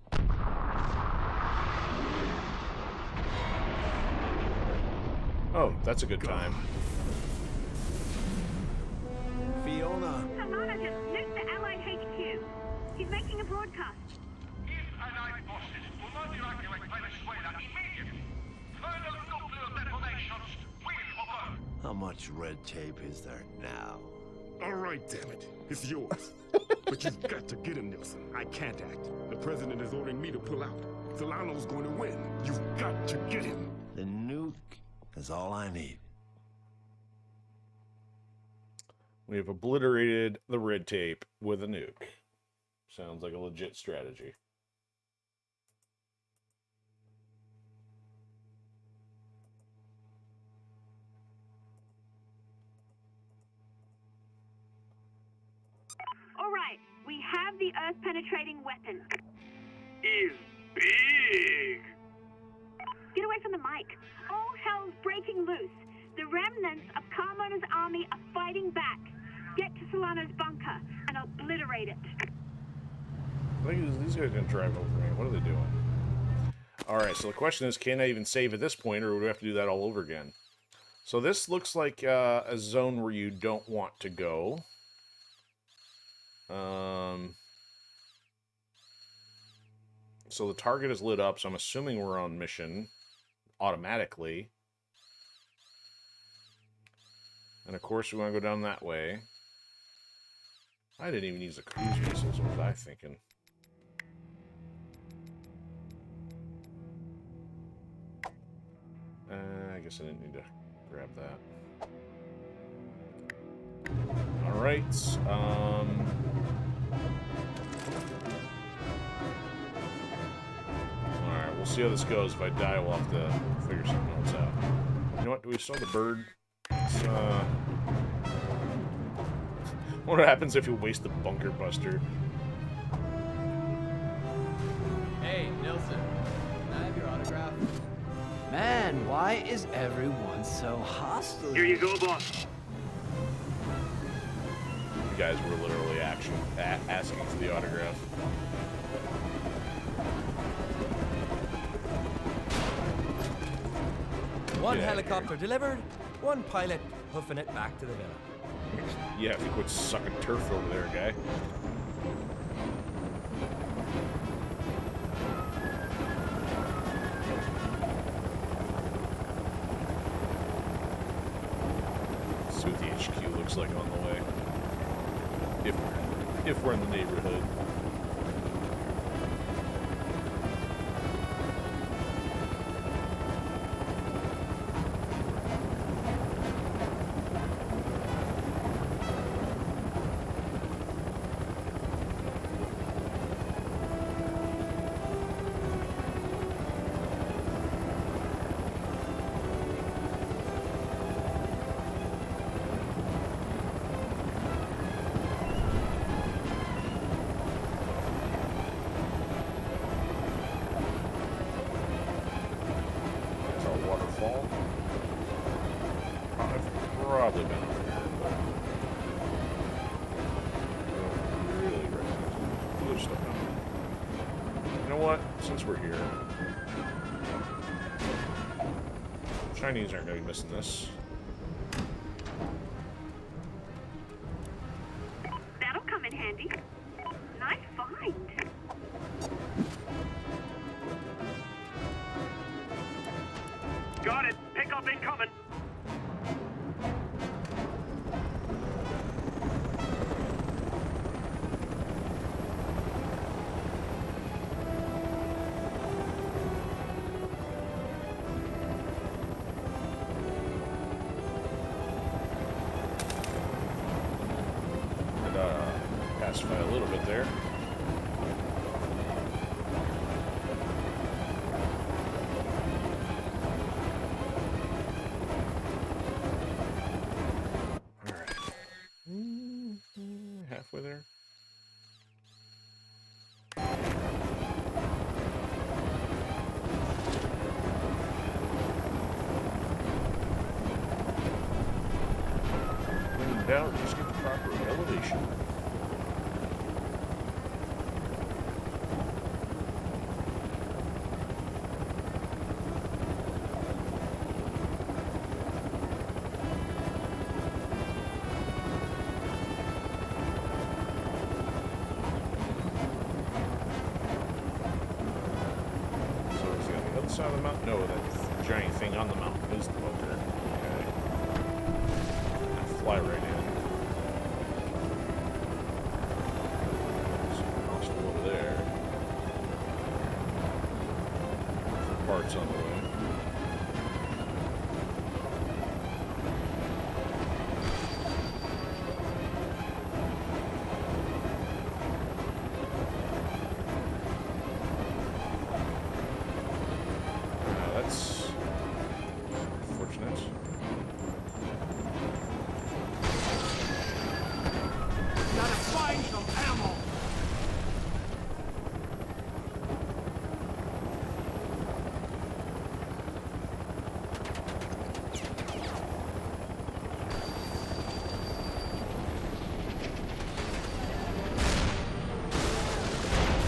Oh, that's a good time. Fiona. Solana just nuked the Allied HQ. He's making a broadcast. If Allied forces do not evacuate Venezuela immediately, further nuclear detonations will occur. How much red tape is there now? All right, damn it. It's yours. But you've got to get him, Nelson. I can't act. The president is ordering me to pull out. Solano's going to win. You've got to get him. The nuke is all I need. We have obliterated the red tape with a nuke. Sounds like a legit strategy. All right, we have the Earth-penetrating weapon. He's big. Get away from the mic. All hell's breaking loose. The remnants of Carmona's army are fighting back. Get to Solano's bunker and obliterate it. I think these guys are gonna drive over me. What are they doing? Alright, so the question is, can I even save at this point, or do we have to do that all over again? So this looks like a zone where you don't want to go. So the target is lit up, so I'm assuming we're on mission automatically. And of course we want to go down that way. I didn't even use the cruise missiles, what was I thinking? I guess I didn't need to grab that. Alright, Alright, we'll see how this goes. If I die, we'll have to figure something else out. You know what? Do we still have the bird? Let's, What happens if you waste the bunker buster? Hey, Nilsson. Can I have your autograph? Man, why is everyone so hostile? Here you go, boss. You guys were literally asking for the autograph. One Get out of helicopter delivered, one pilot hoofing it back to the villa. Yeah, if you quit sucking turf over there, guy. See what the HQ looks like on the way. If we're in the neighborhood. Waterfall. I've probably been over here, but I don't really recognize it. There's stuff down there. You know what? Since we're here, Chinese aren't going to be missing this. That'll come in handy. Nice find. Got it. Pickup incoming. And pacify a little bit there. Halfway there. When in doubt, just get the proper elevation. On the mountain? No, that giant thing on the mountain is the bunker. Okay. Fly right in. Some hostile over there. Parts on the way. That's unfortunate. Gotta find some ammo.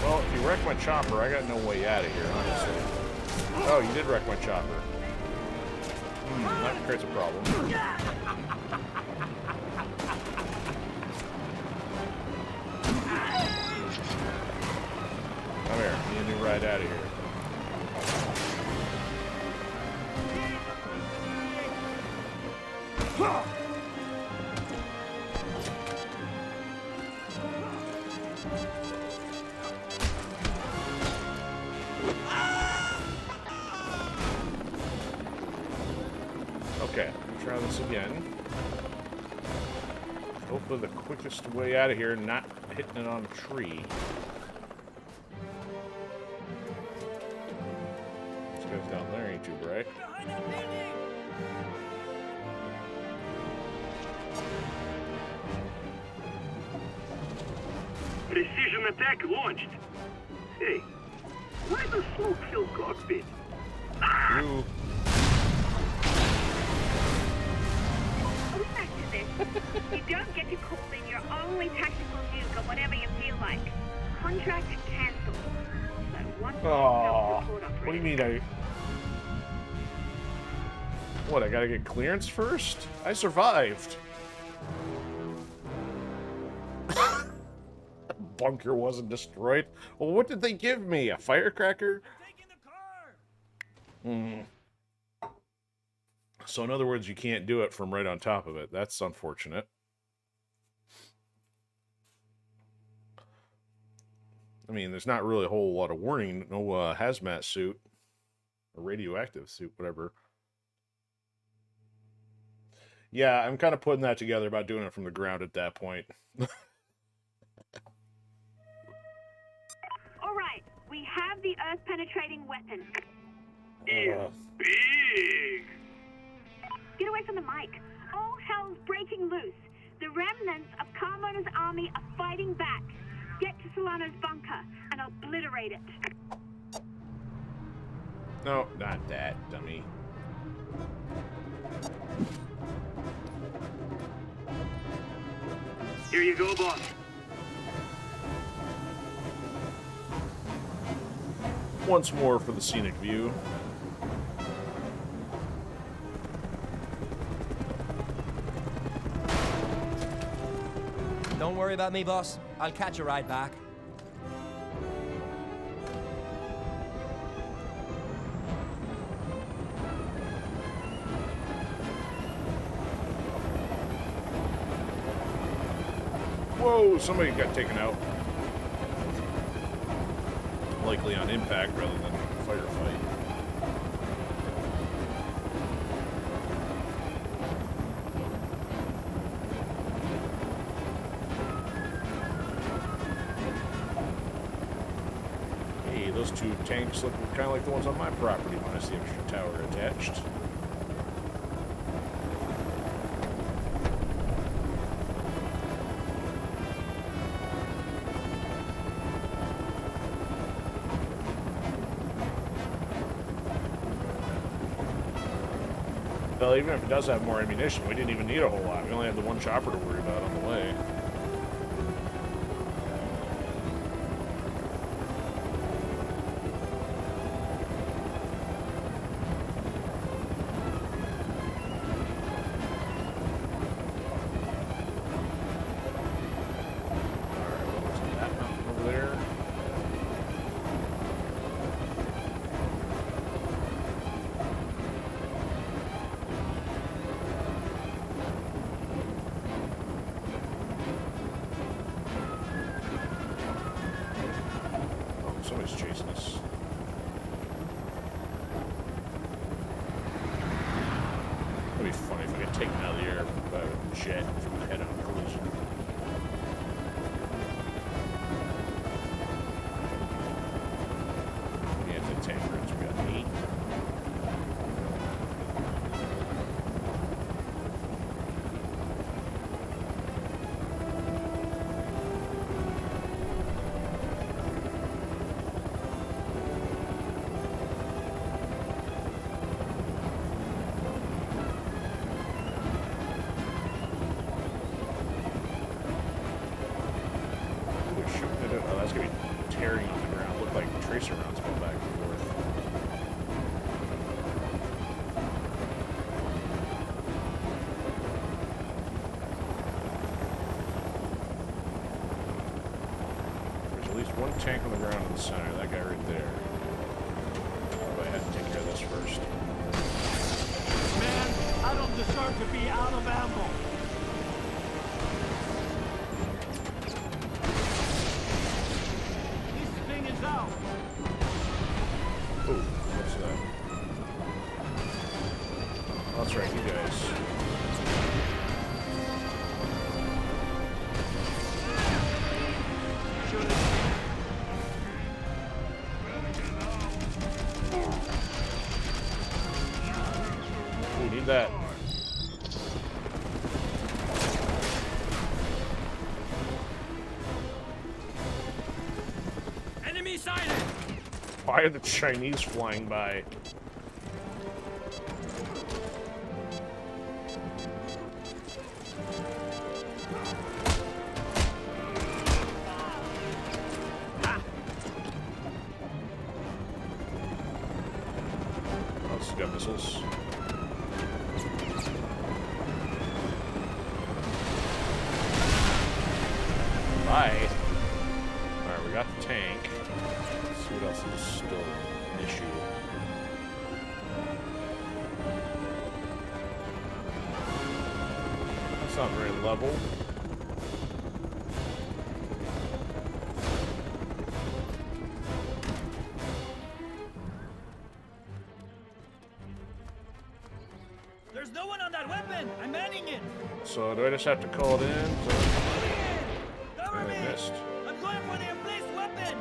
Well, if you wreck my chopper, I got no way out of here, honestly. Oh, you did wreck my chopper. That creates a problem. Come here, me and you ride out of here. Okay, try this again. Hopefully the quickest way out of here, not hitting it on a tree. This guy's down there, ain't you, right? Precision attack launched. Hey, why the smoke-filled cockpit? Ooh. Going back to this, you don't get to call in your only tactical nuke or whatever you feel like. Contract cancelled. So one Oh, self-report what do you operator. mean What, I gotta get clearance first? I survived. Bunker wasn't destroyed. Well, what did they give me? A firecracker? Hmm. So in other words, you can't do it from right on top of it. That's unfortunate. I mean, there's not really a whole lot of warning. No hazmat suit. A radioactive suit, whatever. Yeah, I'm kind of putting that together about doing it from the ground at that point. All right, we have the Earth-penetrating weapon. It's big. Get away from the mic. All hell's breaking loose. The remnants of Carmona's army are fighting back. Get to Solano's bunker and obliterate it. No, not that, dummy. Here you go, boss. Once more for the scenic view. Don't worry about me, boss. I'll catch a ride back. Whoa, somebody got taken out. Likely on impact rather than firefight. Hey, those two tanks look kind of like the ones on my property minus the extra tower attached. Well, even if it does have more ammunition, we didn't even need a whole lot. We only had the one chopper to worry about on the way. Alright, what's that mountain over there? Somebody's chasing us. That'd be funny if I get taken out of the air by a jet from the head-on collision. The anti-tankers, we got 8. Oh, that's gonna be tearing on the ground. Look like tracer rounds going back and forth. There's at least one tank on the ground in the center. That guy right there. But I have to take care of this first. Man, I don't deserve to be out of ammo. This thing is out. Ooh, what's that? Oh, that's right, you guys. We need that. Why are the Chinese flying by? Oh, this has got missiles. Bye. Alright, we got the tank. Let's see what else is still an issue. It's not very level. There's no one on that weapon! I'm manning it! So do I just have to call it in? Cover me! I missed. I'm going for the emplaced weapon!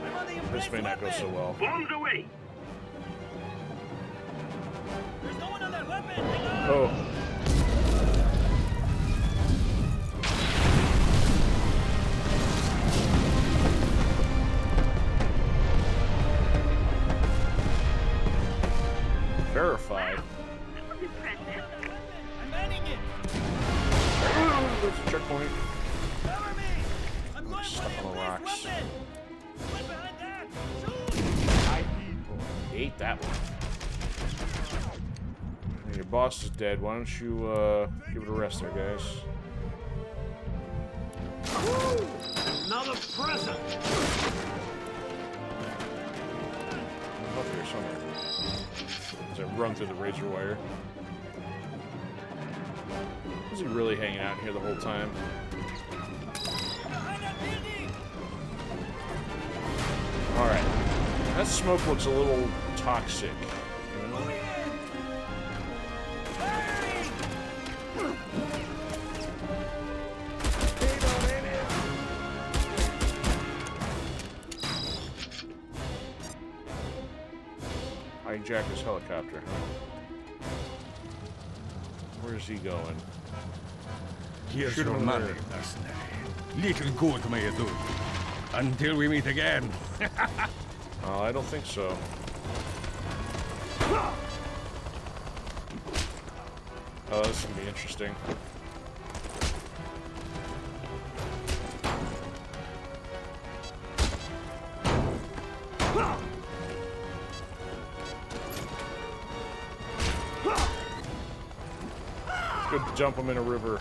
I'm on the emplaced This may not go so well. Bombs away! There's no one on that weapon! Hang on! Oh. Verified. That was impressive. I'm manning it! Oh, that's a checkpoint. Cover me! I'm going for Stuck the on the emplaced rocks. weapon! What's behind that? Shoot! Ate that one. Your boss is dead. Why don't you give it a rest there, guys? Another present! I'm up here somewhere. As I run through the razor wire. Is he really hanging out here the whole time? Behind that building! Alright. That smoke looks a little toxic. You know? Moving in! Firing! Hijack his helicopter, huh? Where's he going? Here's Shoot him your in the money, rear. mercenary. Little good may it do. Until we meet again. Oh, I don't think so. Oh, this is gonna be interesting. Good to jump him in a river.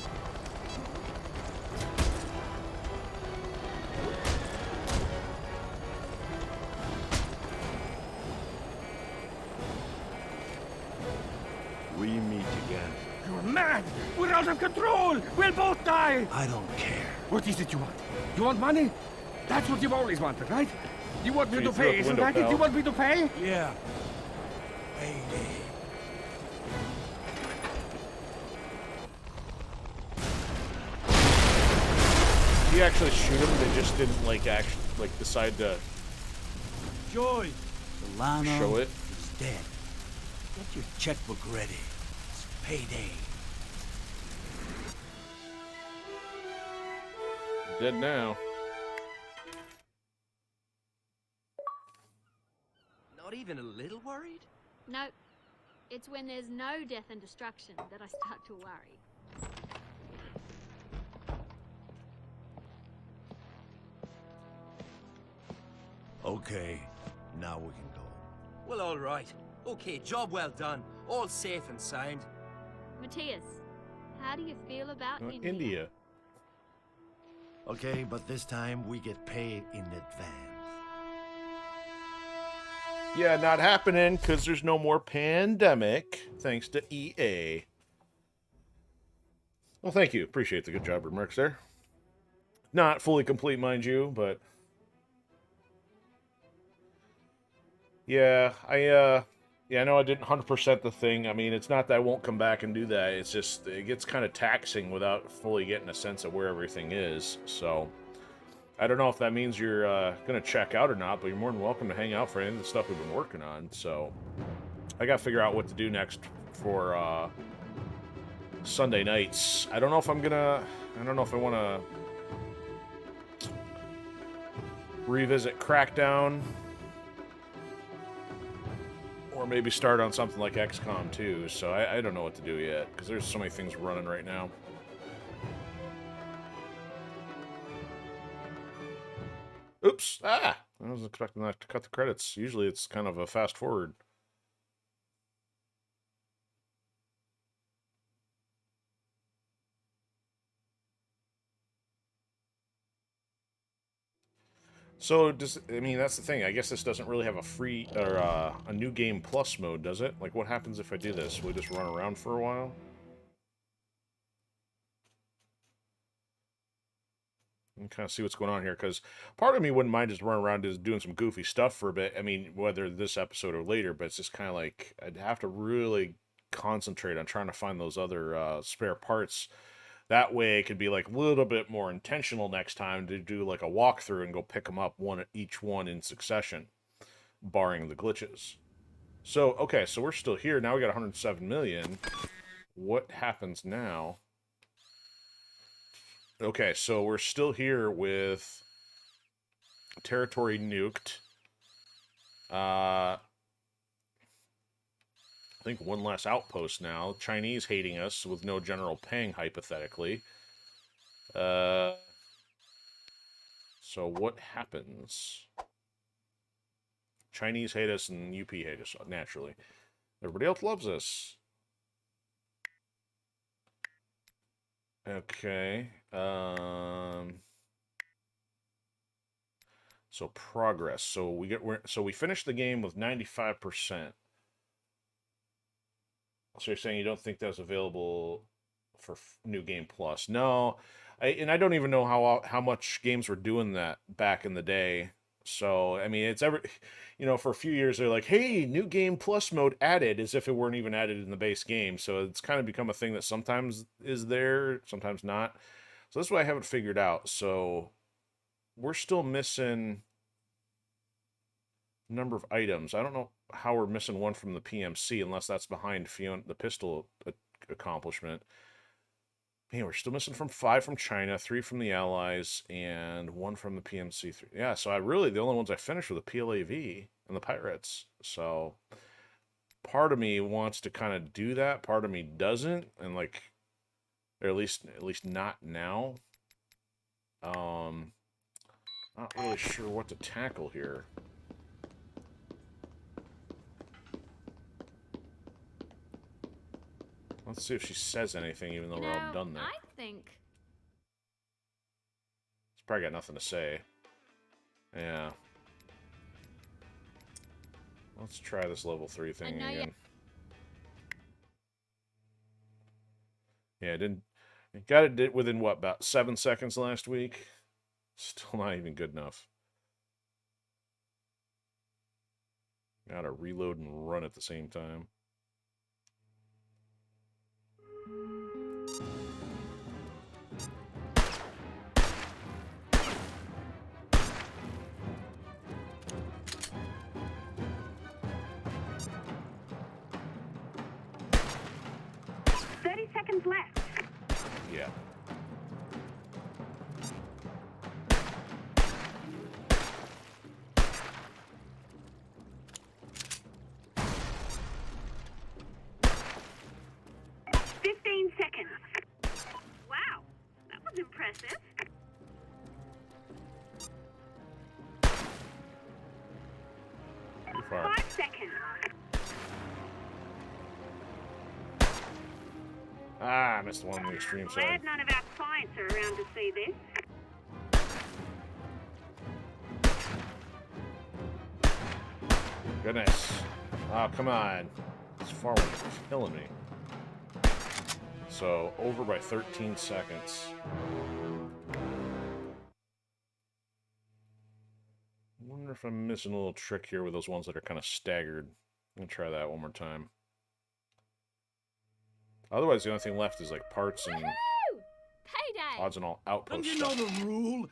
We meet again. You're mad! We're out of control! We'll both die! I don't care. What is it you want? You want money? That's what you've always wanted, right? You want me So you to threw out pay, the isn't window, that it? pal. You want me to pay? Yeah. Payday. Did he actually shoot him? They just didn't decide to Joy! Solano show it. is dead. Get your checkbook ready. It's payday. Dead now. Not even a little worried? No. It's when there's no death and destruction that I start to worry. Okay, now we can go. Well, all right. Okay, job well done. All safe and sound. Matthias, how do you feel about India? India. Okay, but this time we get paid in advance. Yeah, not happening because there's no more pandemic, thanks to EA. Well, thank you. Appreciate the good job, Mercs there. Not fully complete, mind you, but... Yeah, I know I didn't 100% the thing. I mean, it's not that I won't come back and do that. It's just, it gets kind of taxing without fully getting a sense of where everything is. So, I don't know if that means you're going to check out or not, but you're more than welcome to hang out for any of the stuff we've been working on. So, I got to figure out what to do next for Sunday nights. I don't know if I'm going to, I don't know if I want to revisit Crackdown. Or maybe start on something like XCOM 2. So I don't know what to do yet, because there's so many things running right now. Oops! Ah! I was expecting that to cut the credits. Usually it's kind of a fast forward. So, I mean, that's the thing. I guess this doesn't really have a free, or a new game plus mode, does it? Like, what happens if I do this? Will we just run around for a while? And kind of see what's going on here, because part of me wouldn't mind just running around just doing some goofy stuff for a bit. I mean, whether this episode or later, but it's just kind of like, I'd have to really concentrate on trying to find those other spare parts. That way it could be like a little bit more intentional next time to do like a walkthrough and go pick them up each one in succession, barring the glitches. So, okay, so we're still here. Now we got 107 million. What happens now? Okay, so we're still here with territory nuked. I think one less outpost now. Chinese hating us with no general pang, hypothetically. So what happens? Chinese hate us and UP hate us, naturally. Everybody else loves us. Okay. So progress. So we finished the game with 95%. So you're saying you don't think that's available for New Game Plus? No, and I don't even know how much games were doing that back in the day. So I mean, it's for a few years they're like, "Hey, New Game Plus mode added," as if it weren't even added in the base game. So it's kind of become a thing that sometimes is there, sometimes not. So that's what I haven't figured out. So we're still missing number of items. I don't know how we're missing one from the PMC, unless that's behind Fiona, the pistol accomplishment. Man, we're still missing 5 from China, 3 from the Allies, and 1 from the PMC. Yeah, so the only ones I finished were the PLAV and the Pirates. So part of me wants to kind of do that, part of me doesn't, and or at least not now. Not really sure what to tackle here. Let's see if she says anything, even though we're all done there. I think... She's probably got nothing to say. Yeah. Let's try this level 3 thing again. Yeah, it got it within, what, about 7 seconds last week? Still not even good enough. Gotta reload and run at the same time. Seconds left. Yeah. Wow, that was impressive. Too far. 5 seconds. Ah, I missed one on the extreme side. Glad none of our clients are around to see this. Goodness. Oh, come on. It's far away. It's killing me. So, over by 13 seconds. I wonder if I'm missing a little trick here with those ones that are kind of staggered. I'm going to try that one more time. Otherwise, the only thing left is like parts and Payday! odds and all outpost Don't you stuff. know the rule?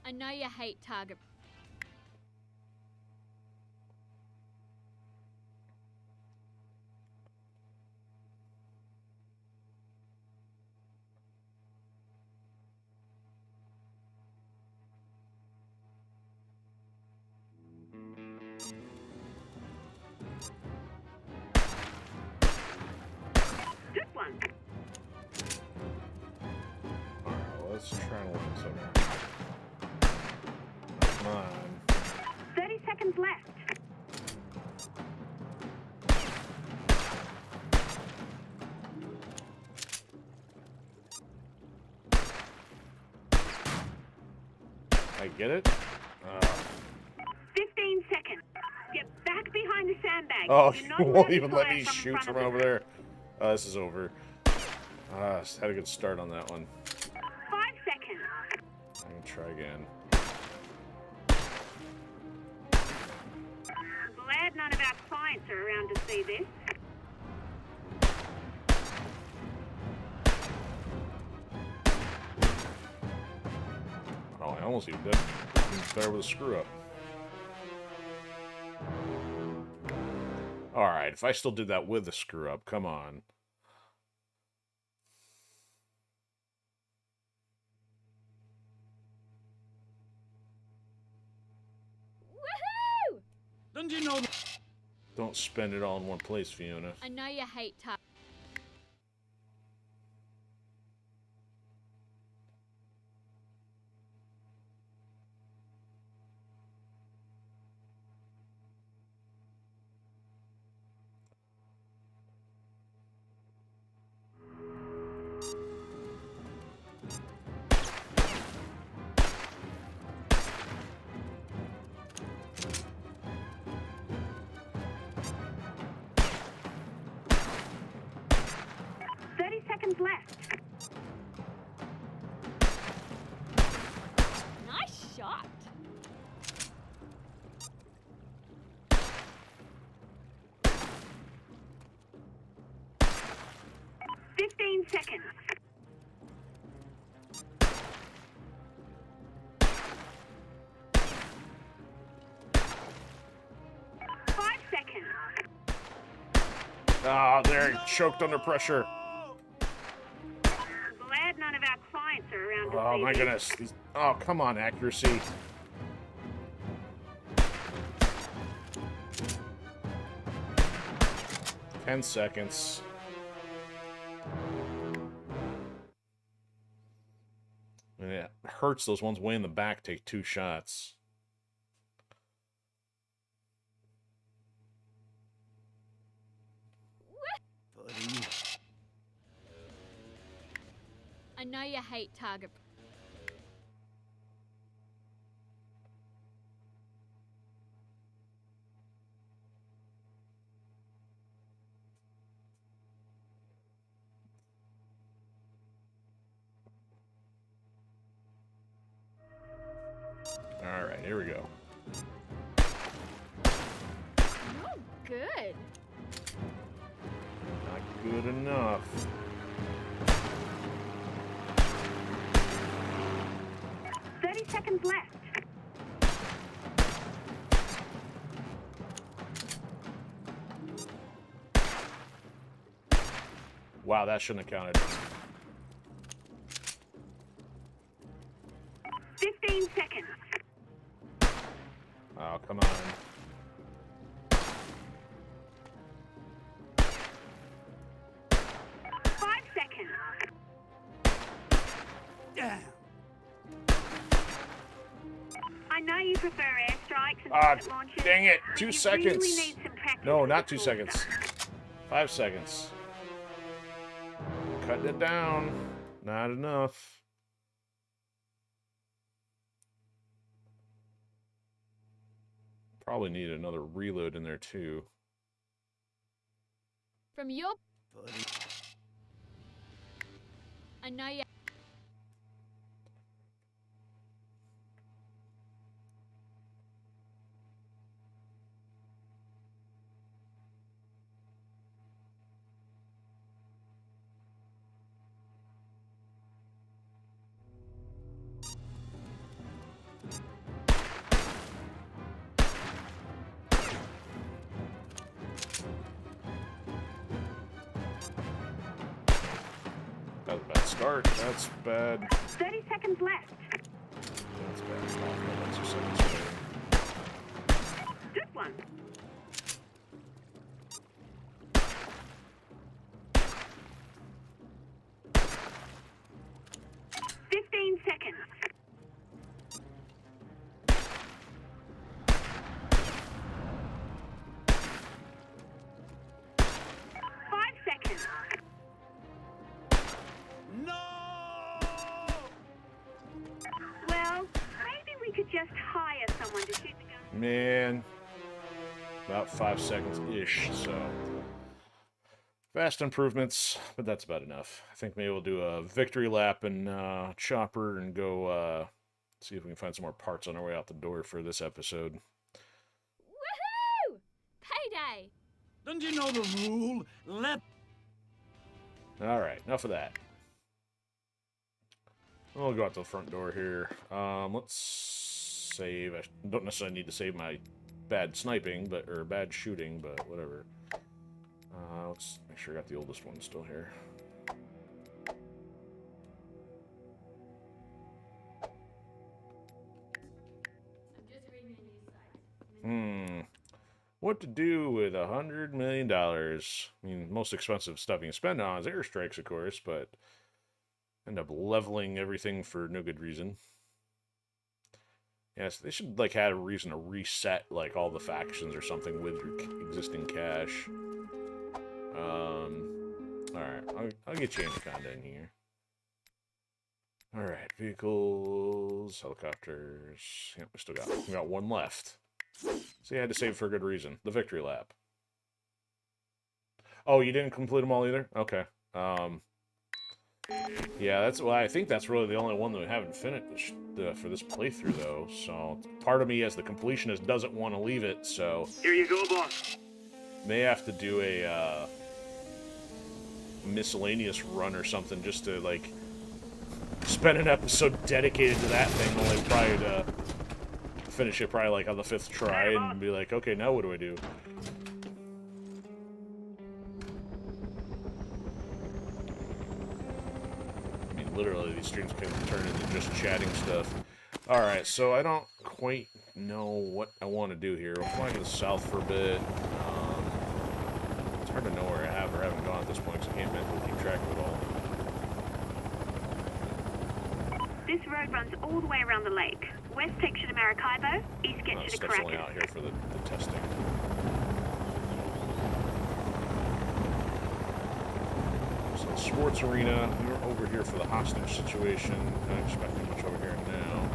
I know you hate target. let's try to line this up. Come on. 30 seconds left. I get it? 15 seconds. Get back behind the sandbag. Oh, You're you not won't allowed to even let fire me from in shoot front from of over them. there. This is over. Had a good start on that one. 5 seconds. I can try again. I'm glad none of our clients are around to see this. Oh, I almost even did. Better with a screw up. Alright, if I still did that with the screw up, come on. Woohoo! Don't you know? Don't spend it all in one place, Fiona. I know you hate target. Left. Nice shot. Seconds. 5 seconds. Ah, they're choked under pressure. Glad none of our clients are around to Oh see my this. goodness. Oh, come on, accuracy. Ten seconds. And it hurts those ones way in the back take 2 shots. Buddy. I know you hate target. All right, here we go. Oh, good. Not good enough. Seconds left. Wow, that shouldn't have counted. 15 seconds. Oh, come on. Seconds. I know you prefer airstrikes and rocket launches. Dang it! but 2 you seconds. Really need some practice No, with not the 2 cool seconds. stuff. 5 seconds. Cutting it down. Not enough. Probably need another reload in there too. From your... Buddy. I know you... That was a bad start. That's bad. 30 seconds left. That's bad. Oh, that's 2 seconds away. Good one. 15 you could just hire someone to shoot the gun. Man, about 5 seconds-ish, so... Vast improvements, but that's about enough. I think maybe we'll do a victory lap and chopper and go see if we can find some more parts on our way out the door for this episode. Woohoo! Payday! Don't you know the rule? Alright, enough of that. We'll go out to the front door here. Let's save. I don't necessarily need to save my bad sniping, or bad shooting, but whatever. Let's make sure I got the oldest one still here. What to do with $100 million? I mean, most expensive stuff you can spend on is airstrikes, of course, but end up leveling everything for no good reason. Yes, they should like have a reason to reset like all the factions or something with your existing cash. Alright, I'll get you kinda in here. Alright, vehicles, helicopters. Yep, we got one left. So you had to save for a good reason. The victory lap. Oh, you didn't complete them all either? Okay. Yeah, I think that's really the only one that we haven't finished for this playthrough, though. So part of me, as the completionist, doesn't want to leave it. So here you go, boss. May have to do a miscellaneous run or something just to like spend an episode dedicated to that thing. Only probably to finish it probably like on the 5th try and be like, okay, now what do I do? Literally, these streams can turn into just chatting stuff. Alright, so I don't quite know what I want to do here. We'll fly to the south for a bit. It's hard to know where I have or haven't gone at this point, because I can't mentally keep track of it all. This road runs all the way around the lake. West takes you to Maracaibo, east gets you to Caracas. Only out here for the testing. Sports arena. We're over here for the hostage situation. Not expecting much over here now.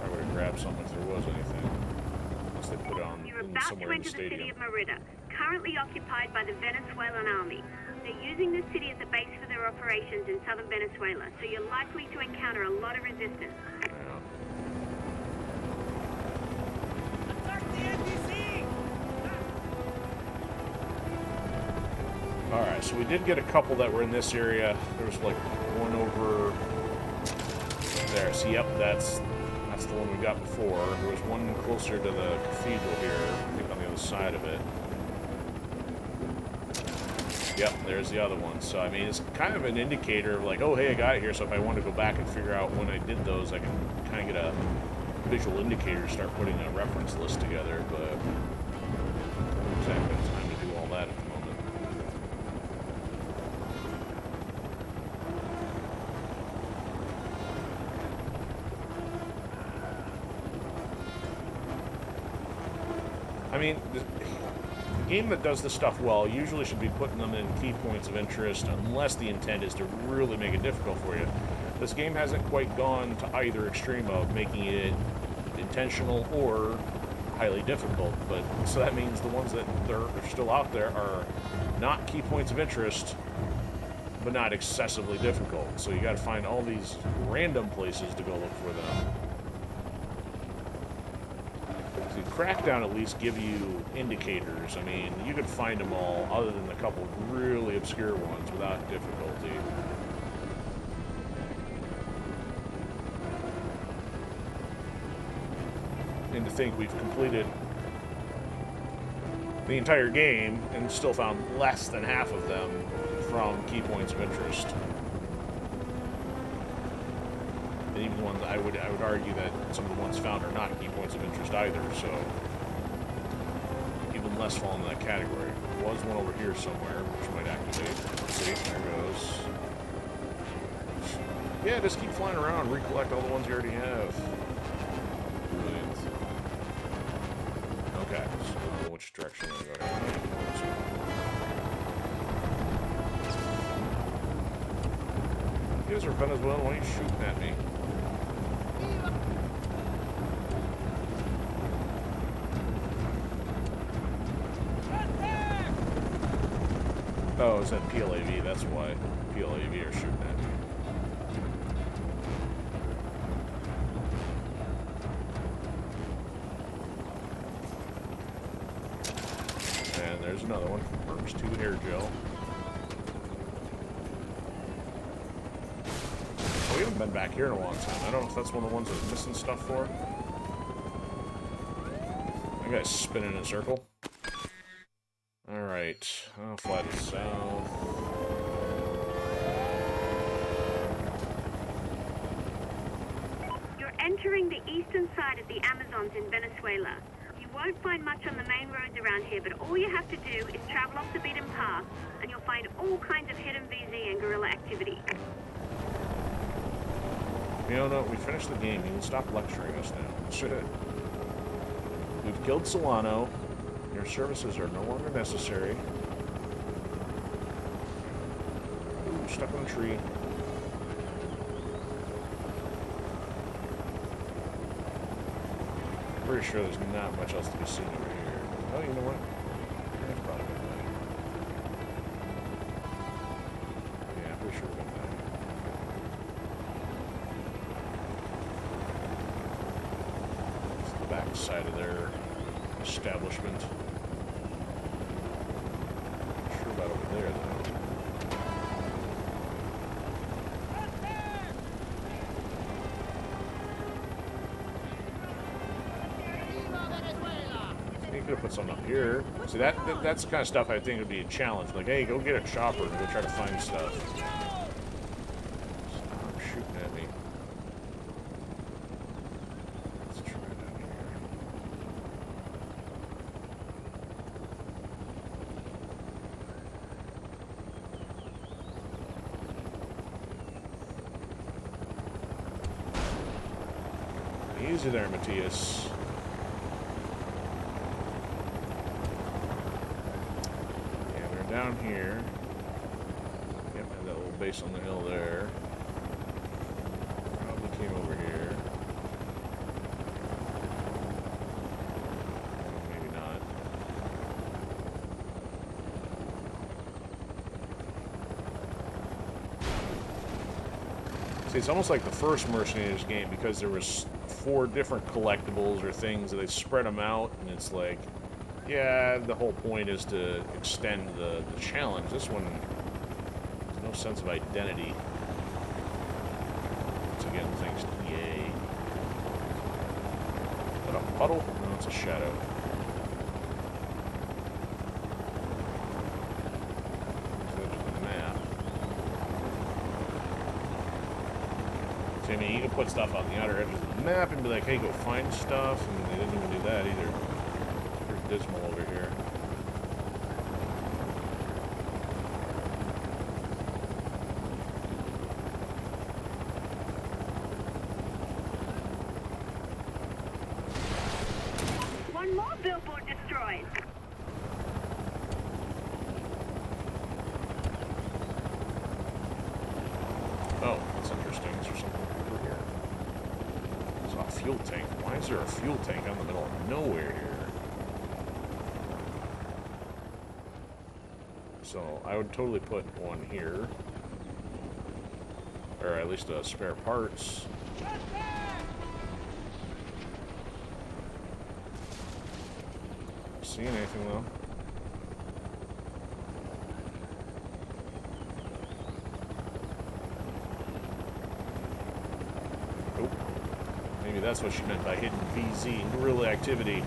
I would have grabbed something if there was anything. Unless they put it on somewhere in the stadium. You're about to enter the city of Merida, currently occupied by the Venezuelan army. They're using this city as a base for their operations in southern Venezuela, so you're likely to encounter a lot of resistance. Alright, so we did get a couple that were in this area. There was like one over there. So yep, that's the one we got before. There was one closer to the cathedral here, I think on the other side of it. Yep, there's the other one. So I mean, it's kind of an indicator of like, oh hey, I got it here, so if I want to go back and figure out when I did those, I can kind of get a visual indicator to start putting a reference list together, but I haven't got time to do all that at the moment. I mean, the game that does this stuff well usually should be putting them in key points of interest unless the intent is to really make it difficult for you. This game hasn't quite gone to either extreme of making it intentional or highly difficult, but so that means the ones that are still out there are not key points of interest, but not excessively difficult. So you got to find all these random places to go look for them. Crackdown at least give you indicators. I mean, you could find them all, other than a couple of really obscure ones, without difficulty. And to think we've completed the entire game and still found less than half of them from key points of interest. And even the ones I would argue that some of the ones found are not key points of interest either, so even less fall into that category. There was one over here somewhere, which might activate. Let's see, there it goes. Yeah, just keep flying around, recollect all the ones you already have. Brilliant. Okay, so which direction I'm going to go. You guys are Venezuelan, why are you shooting at me? Oh, it's that PLAV, that's why. PLAV are shooting at me. And there's another one. Mercs 2 air gel. We haven't been back here in a long time. I don't know if that's one of the ones we're missing stuff for. That guy's spinning in a circle. Alright. I'll fly to south. You're entering the eastern side of the Amazons in Venezuela. You won't find much on the main roads around here, but all you have to do is travel off the beaten path, and you'll find all kinds of hidden VZ and guerrilla activity. You know, no, we finished the game. You can stop lecturing us now. Shit. We've killed Solano. Your services are no longer necessary. Ooh, stuck on a tree. Pretty sure there's not much else to be seen over here. Oh, you know what? That's probably gonna die. Yeah, pretty sure we're gonna die. It's the back side of their establishment. Not sure about over there, though. You could have put something up here. See, that's the kind of stuff I think would be a challenge. Like, hey, go get a chopper and go try to find stuff. Stop shooting at me. Let's try down here. Easy there, Matthias. Down here. Yep, and that little base on the hill there. Probably came over here. Maybe not. See, it's almost like the first Mercenaries game because there was 4 different collectibles or things, and they spread them out, and it's like, yeah, the whole point is to extend the challenge. This one, there's no sense of identity. Once again, thanks to EA. Is that a puddle? No, it's a shadow. So there's the map. So, I mean, you can put stuff on the outer edges of the map and be like, hey, go find stuff, and they didn't even do that either. Dismal over here. One more billboard destroyed. Oh, that's interesting. Is there something over here? I saw a fuel tank. Why is there a fuel tank out in the middle of nowhere here? So I would totally put one here, or at least spare parts. See anything though? Oh, maybe that's what she meant by hidden VZ, guerrilla activity.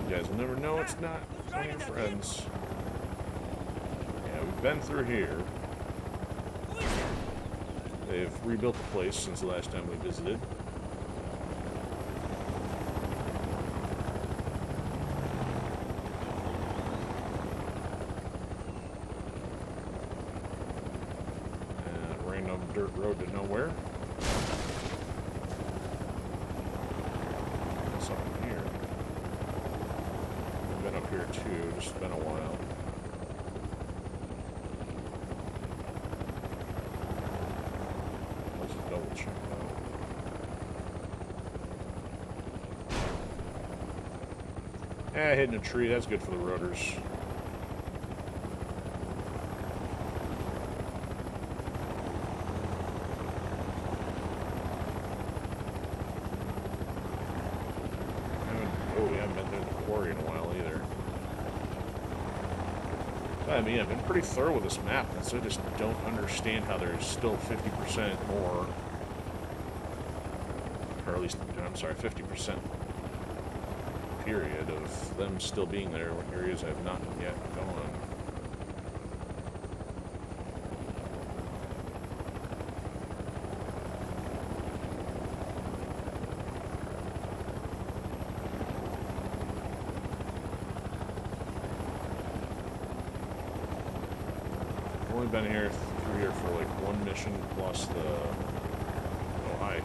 You guys will never know it's not one of your friends. Yeah, we've been through here. They've rebuilt the place since the last time we visited. dirt road to nowhere. What's up here? I've been up here too, just been a while. Let's double check that. Yeah, hitting a tree, that's good for the rotors. In a while either. I mean, I've been pretty thorough with this map, so I just don't understand how there's still 50% more, or at least, I'm sorry, 50% period of them still being there in areas I've not yet gone. Been here through here for like one mission plus the hi.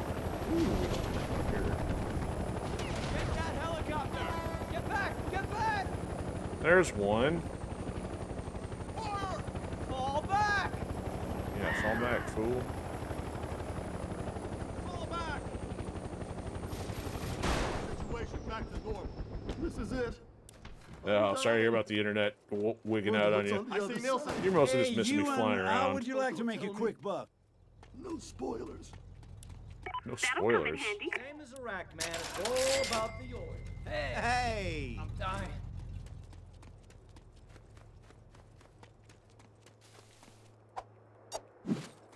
Ooh, up here. Get that helicopter! Get back! Get back! There's one. Fall back! Yeah, fall back, fool. Fall back! Situation back to normal. This is it. Oh, sorry to hear about the internet wigging out on you. I see Nielsen. You're mostly just missing me flying around. How would you like to make a quick buck? No spoilers. No spoilers. Same as Iraq, man. It's all about the oil. Hey! I'm dying.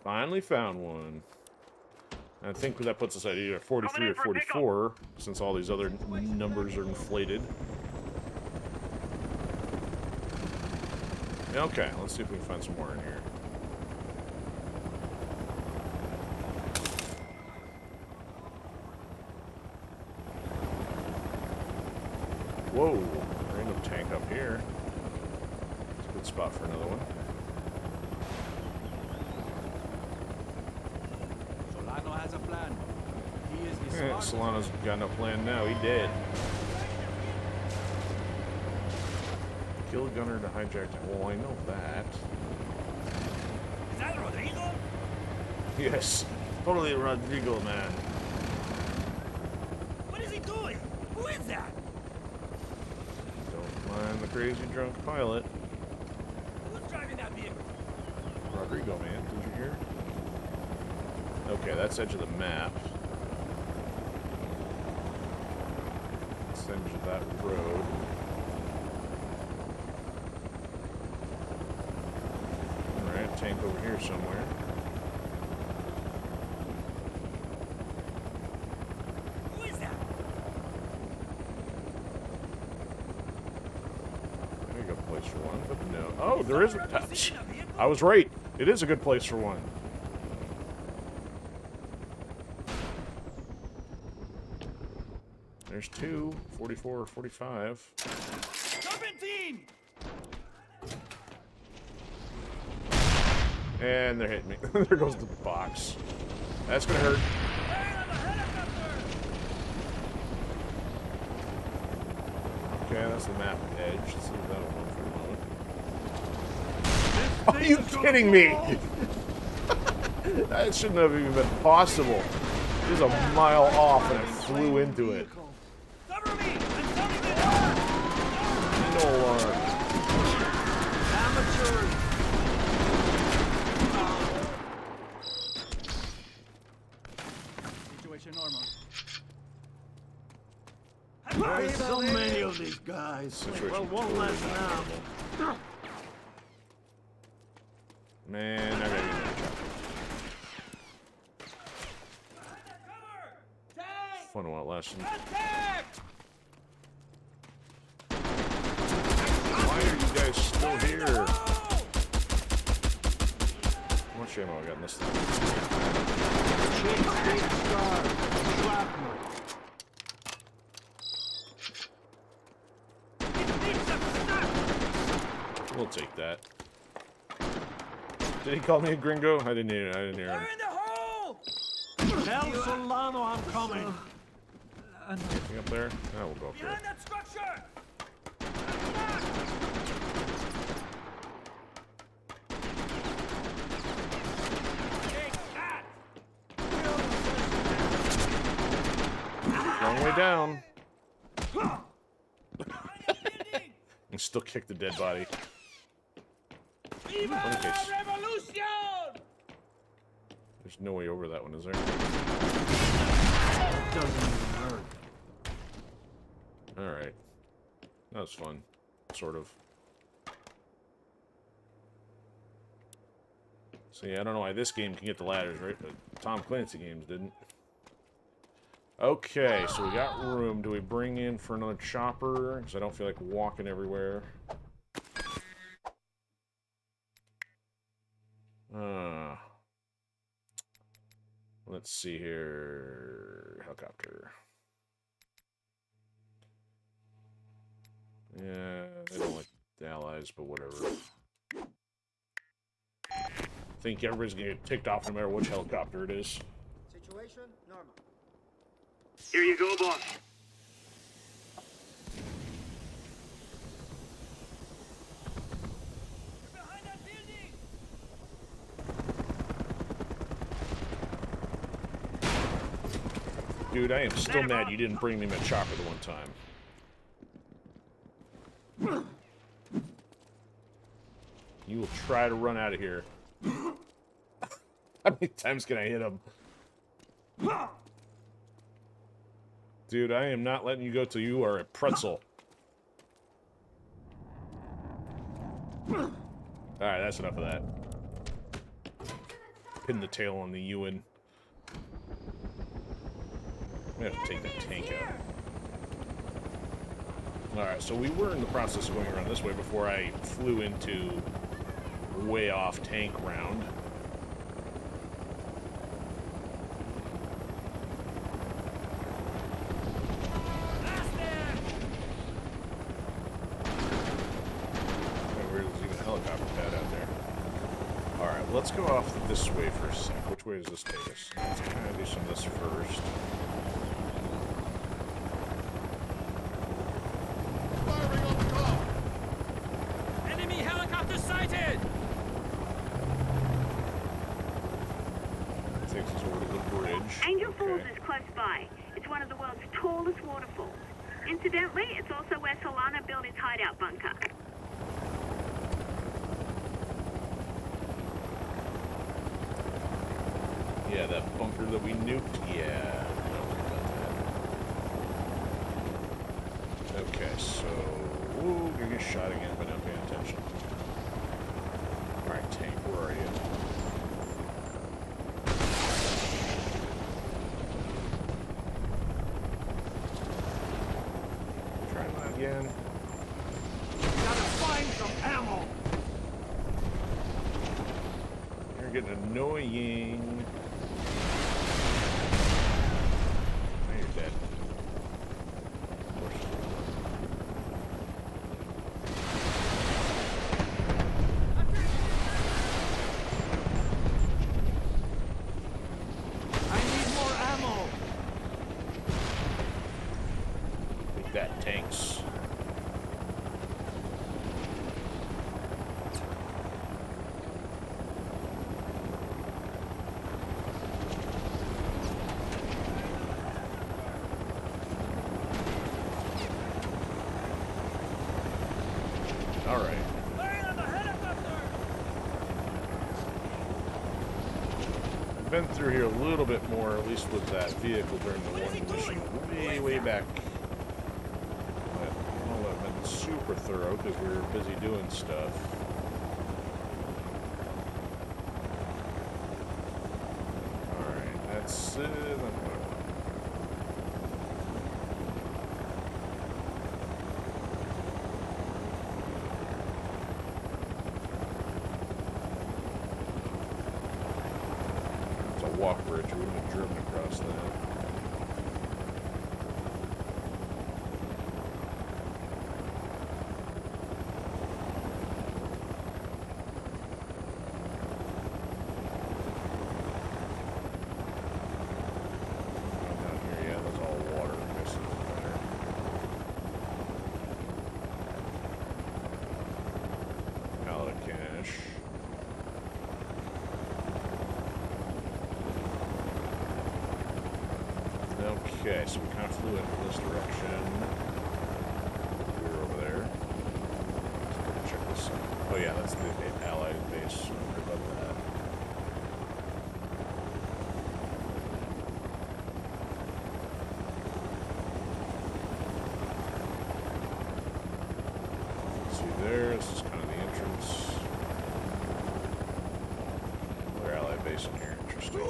Finally found one. I think that puts us at either 43 or 44, since all these other numbers are inflated. Okay, let's see if we can find some more in here. Whoa, random tank up here. It's a good spot for another one. Solano has a plan. He is the Yeah, Solano's got no plan now, he dead. Kill a gunner to hijack. Well, I know that. Is that Rodrigo? Yes, totally Rodrigo, man. What is he doing? Who is that? Don't mind the crazy drunk pilot. Who's driving that vehicle? Rodrigo, man. Did you hear? Okay, that's edge of the map. That's edge of that road. Alright, tank over here somewhere. Who is that? There you go, place for one, but no. Oh, there is a... I was right. It is a good place for one. There's two, 44 or 45. Serpentine! And they're hitting me. There goes the box. That's gonna hurt. Okay, that's the map edge. Let's see if that'll work for a moment. Are you kidding me? That shouldn't have even been possible. It was a mile off and I flew into it. Cover me! I'm coming in! No alarm. Amateur! Situation normal. There's so many of these guys. Situation Well, won't last now. Man, I gotta get another job. Fun while it lasted. Why are you guys still here? How much ammo I got in this thing? We'll take that. Did he call me a gringo? I didn't hear him. They're in the hole! Tell Solano I'm coming. Anything up there? No, we'll go up there. Behind that structure! Long way down. And still kick the dead body. Viva la revolution! There's no way over that one, is there? It doesn't even hurt. Alright. That was fun. Sort of. See, I don't know why this game can get the ladders, right? But Tom Clancy games didn't. Okay, so we got room. Do we bring in for another chopper? Because I don't feel like walking everywhere. Let's see here. Helicopter. Yeah, they don't like the Allies, but whatever. I think everybody's gonna get ticked off no matter which helicopter it is. Situation normal. Here you go, boss. Behind that building! Dude, I am still mad you didn't bring me my chopper the one time. You will try to run out of here. How many times can I hit him? Dude, I am not letting you go till you are a pretzel. Alright, that's enough of that. Pin the tail on the Ewan. I'm gonna have to take that tank out. Alright, so we were in the process of going around this way before I flew into way off tank round. There's even a helicopter pad out there. Alright, let's go off this way for a sec. Which way does this take us? Let's kind of do some of this first. Enemy helicopter sighted! Takes us over to the bridge. Angel Falls is close by. It's one of the world's tallest waterfalls. Incidentally, it's also where Solano built his hideout bunker. Yeah, that bunker that we nuked. Yeah. Okay, so... Ooh, you're getting shot again, but not paying attention. Alright, tank, where are you? Try that again. Gotta find some ammo. You're getting annoying. Now you're dead. Of course. I need more ammo. Take that, tanks. Alright. Fire on the helicopter! I've been through here a little bit more, at least with that vehicle during the one mission way back. But I don't know, I've been super thorough because we were busy doing stuff. Alright, that's it. It's a walk bridge, we wouldn't have driven across that. cache. Okay, so we kind of flew into this direction. We were over there. Let's check this out. Oh yeah, that's the Allied base. Sorry about that. See there, this is kind of the entrance. Another Allied base in here, interesting.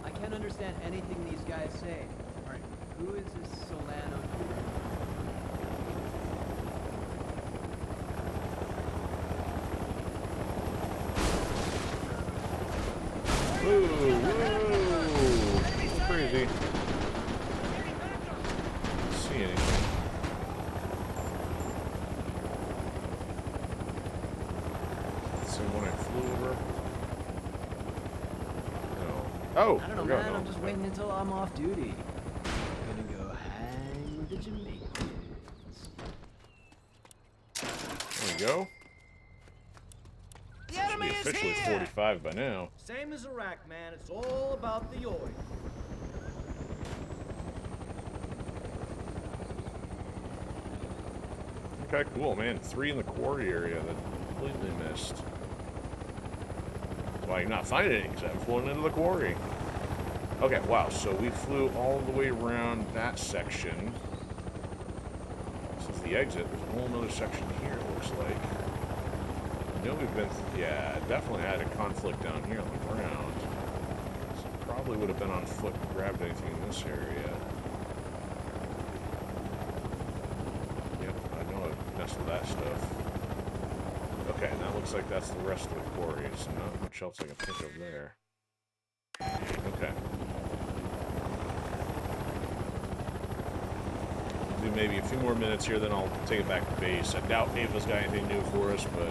I can't understand anything these guys say. Alright, who is this Solano dude? Whoa, whoa! Crazy. Don't see anything. Same one I flew over. No. Oh! I don't know, man. I'm just waiting until I'm off duty. I'm gonna go hang with the Jamaicans. There we go. The enemy Should be is officially here! 45 by now. Same as Iraq, man. It's all about the oil. Okay, cool, man. 3 in the quarry area that completely missed. Why you're not finding any, because I'm flown into the quarry. Okay, wow, so we flew all the way around that section. This is the exit. There's a whole other section here, it looks like. I know we've been, yeah, definitely had a conflict down here on the ground. So probably would have been on foot and grabbed anything in this area. Yep, I know I've messed with that stuff. Okay, and that looks like that's the rest of the quarry, so not much else I can think of there. Okay. Do maybe a few more minutes here, then I'll take it back to base. I doubt Ava's got anything new for us, but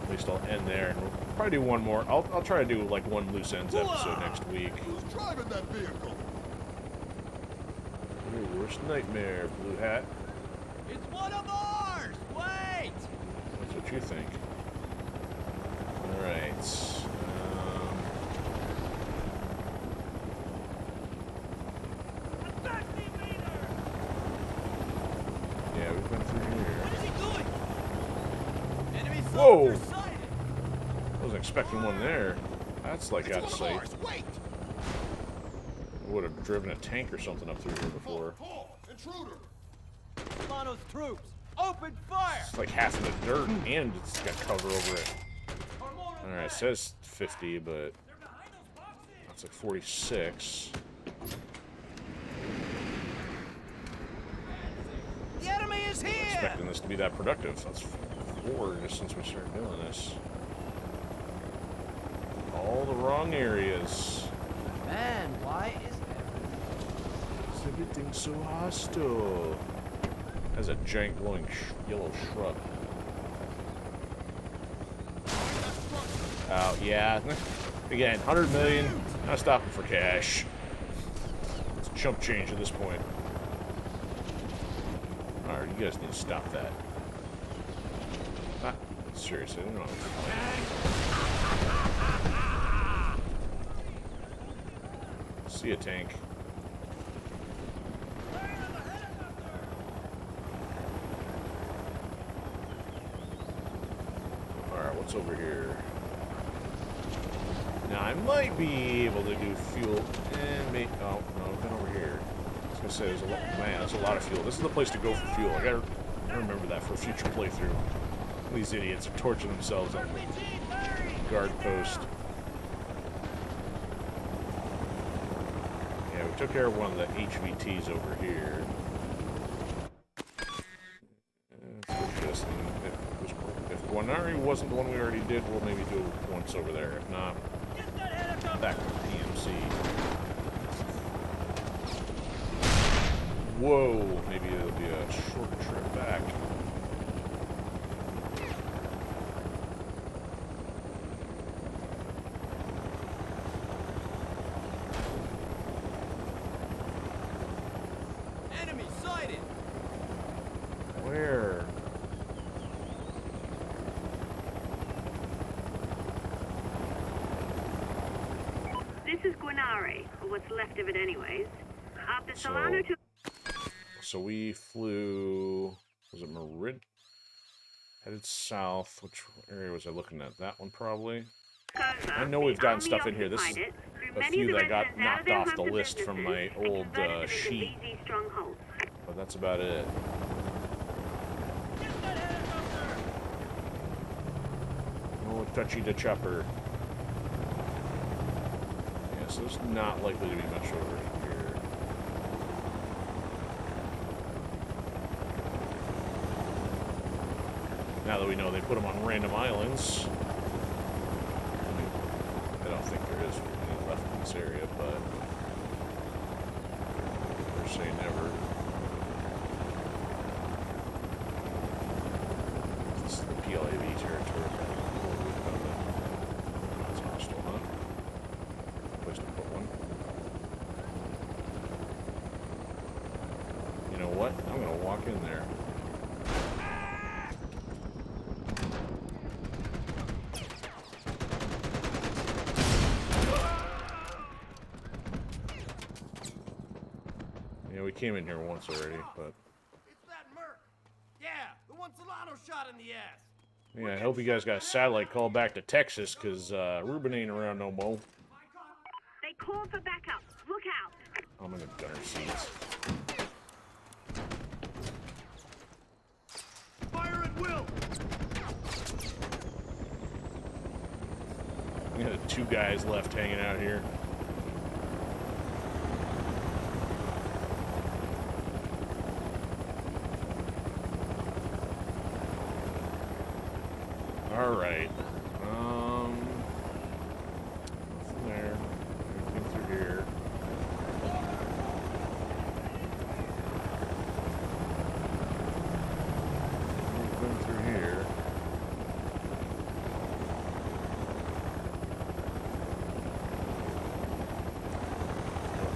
at least I'll end there, and we'll probably do one more. I'll try to do like one loose ends episode next week. Who's driving that vehicle? Your worst nightmare, Blue Hat. It's one of ours! Wait! That's what you think. Alright. Yeah, we've been through here. What is he doing? Enemy Whoa! soldier sighted! I wasn't expecting one there. That's like out of sight. Wait! I would have driven a tank or something up through here before. Intruder! Solano's troops! Open fire! It's like half in the dirt and it's got cover over it. Alright, it says 50, but that's like 46. The enemy is here! Expecting this to be that productive. That's 4 just since we started doing this. All the wrong areas. Man, why is everything so hostile? Has a giant glowing yellow shrub. Oh, yeah. Again, 100 million. Not stopping for cash. It's chump change at this point. Alright, you guys need to stop that. Ah, seriously, I don't know. See a tank. Alright, what's over here? Now, I might be able to do fuel and maybe... Oh, no, I've been over here. I was going to say, there's a lot... Man, that's a lot of fuel. This is the place to go for fuel. I gotta remember that for a future playthrough. These idiots are torching themselves on the guard post. Yeah, we took care of one of the HVTs over here. If Guanari wasn't the one we already did, we'll maybe do it once over there. If not, back to the PMC. Whoa, maybe it'll be a short trip back. Enemy sighted! Where? This is Guanare, or what's left of it anyways. After Solano took... So we flew... Was it Merid? Headed south. Which area was I looking at? That one, probably? I know we've gotten stuff in here. This is a few that got knocked off the list from my old sheet. But that's about it. Oh, touchy to chopper. Yeah, so there's not likely to be much over here. Now that we know they put them on random islands. I don't think there is any left in this area, but never say never. This is the PLAV territory. That's hostile, huh? Place to put one. You know what? I'm gonna walk in there. We came in here once already, but... It's that Merc! Yeah, the one Solano shot in the ass! Yeah, I hope you guys got a satellite call back to Texas, because Ruben ain't around no more. They called for backup. Look out! I'm in the gunner seats. Fire at will! We got 2 guys left hanging out here. Alright. Nothing there. Everything through here. Everything through here.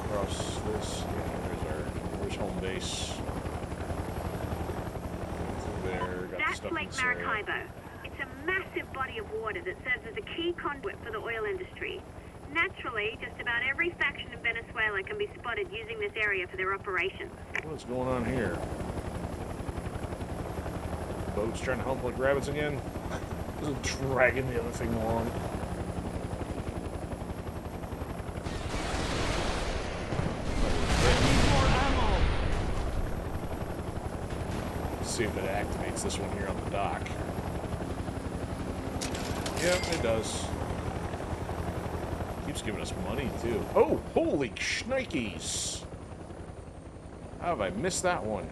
Across this. Yeah, there's home base. Through there. Got That's stuff Lake inside. Maracaibo. It's a massive body of water that serves as a key conduit for the oil industry. Naturally, just about every faction in Venezuela can be spotted using this area for their operations. What's going on here? Boats trying to hump like rabbits again? Just dragging the other thing along. Let's see if it activates this one here on the dock. Yep, it does. Keeps giving us money, too. Oh, holy shnikes! How have I missed that one?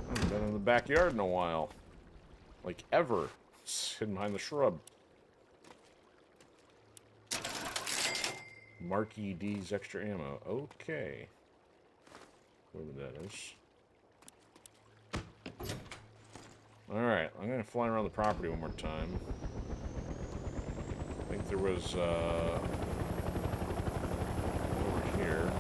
I haven't been in the backyard in a while. Like, ever. It's hidden behind the shrub. Marquee D's extra ammo. Okay. Whoever that is. Alright, I'm gonna fly around the property one more time. I think there was, over here.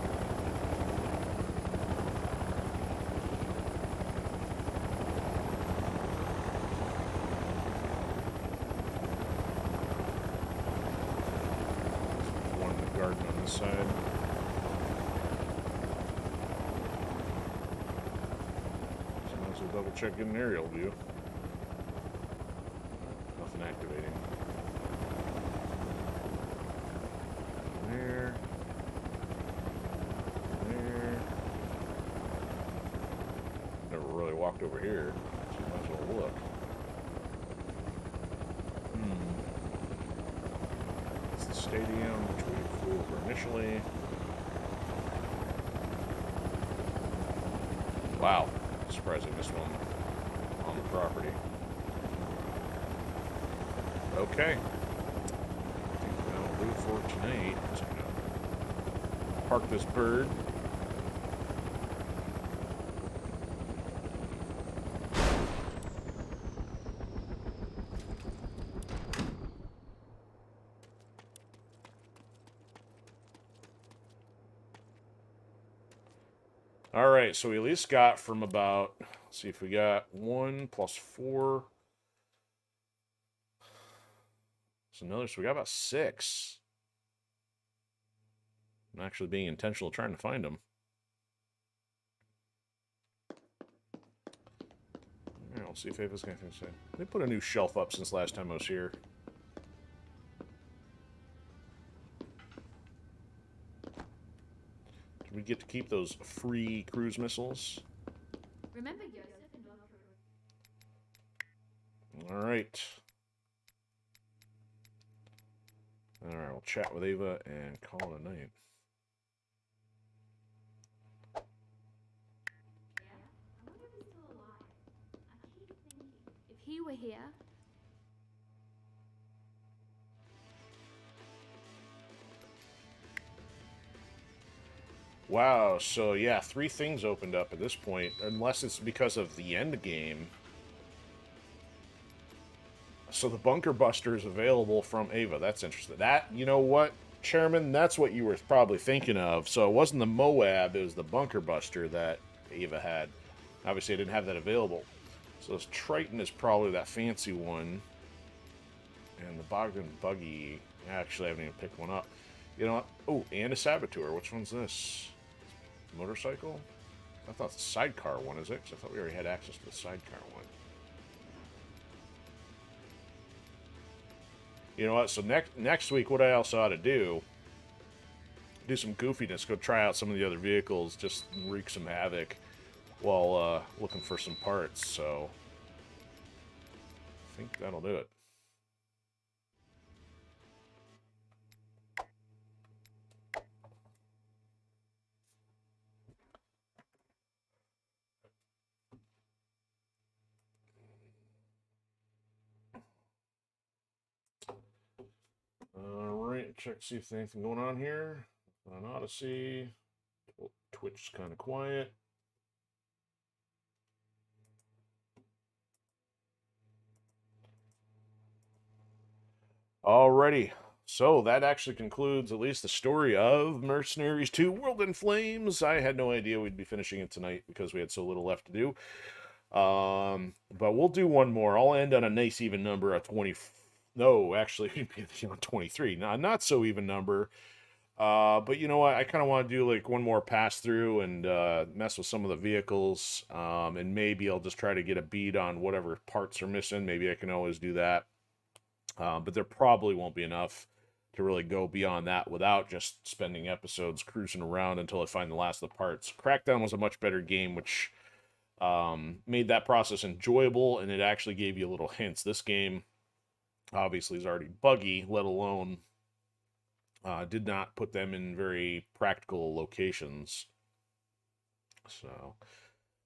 There's one in the garden on this side. So might as well double check in an aerial view. Nothing activating. There. There. Never really walked over here, so you might as well look. It's the stadium, which we flew over initially. Wow. Surprised I missed one on the property. Okay. I think that'll do for tonight. Just gonna park this bird. All right, so we at least got from about, let's see if we got 1 plus 4. So we got about 6. I'm actually being intentional trying to find them. All right, we'll see if Ava's got anything to say. They put a new shelf up since last time I was here. Did we get to keep those free cruise missiles? Remember Joseph and Dr. All right. All right, we'll chat with Ava and call it a night. If he were here. Wow, so yeah, 3 things opened up at this point, unless it's because of the end game. So the Bunker Buster is available from Ava. That's interesting. That, you know what, Chairman, that's what you were probably thinking of. So it wasn't the Moab, it was the Bunker Buster that Ava had. Obviously, I didn't have that available. So this Triton is probably that fancy one. And the Bogdan Buggy, actually, I haven't even picked one up. You know what? Oh, and a Saboteur. Which one's this? Motorcycle? I thought the sidecar one, is it? Because I thought we already had access to the sidecar one. You know what? So next week, what I also ought to do some goofiness. Go try out some of the other vehicles. Just wreak some havoc while looking for some parts. So I think that'll do it. Alright, check to see if there's anything going on here. On Odyssey. Twitch is kind of quiet. Alrighty. So that actually concludes at least the story of Mercenaries 2 World in Flames. I had no idea we'd be finishing it tonight because we had so little left to do. But we'll do one more. I'll end on a nice even number of 20. No, actually, it'd be on 23. Not so even number. But you know what? I kind of want to do like one more pass through and mess with some of the vehicles. And maybe I'll just try to get a beat on whatever parts are missing. Maybe I can always do that. But there probably won't be enough to really go beyond that without just spending episodes cruising around until I find the last of the parts. Crackdown was a much better game, which made that process enjoyable, and it actually gave you little hints. This game obviously is already buggy, let alone did not put them in very practical locations. So,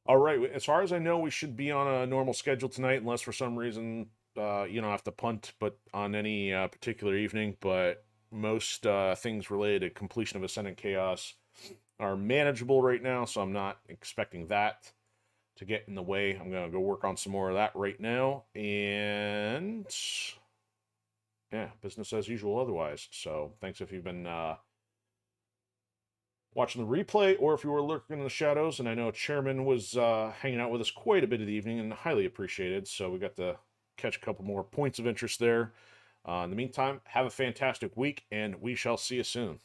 all right, as far as I know, we should be on a normal schedule tonight, unless for some reason I have to punt, but on any particular evening. But most things related to completion of Ascendant Chaos are manageable right now, so I'm not expecting that to get in the way. I'm going to go work on some more of that right now, and yeah, business as usual otherwise. So thanks if you've been watching the replay, or if you were lurking in the shadows. And I know Chairman was hanging out with us quite a bit of the evening, and highly appreciated. So we got to catch a couple more points of interest there. In the meantime, have a fantastic week, and we shall see you soon.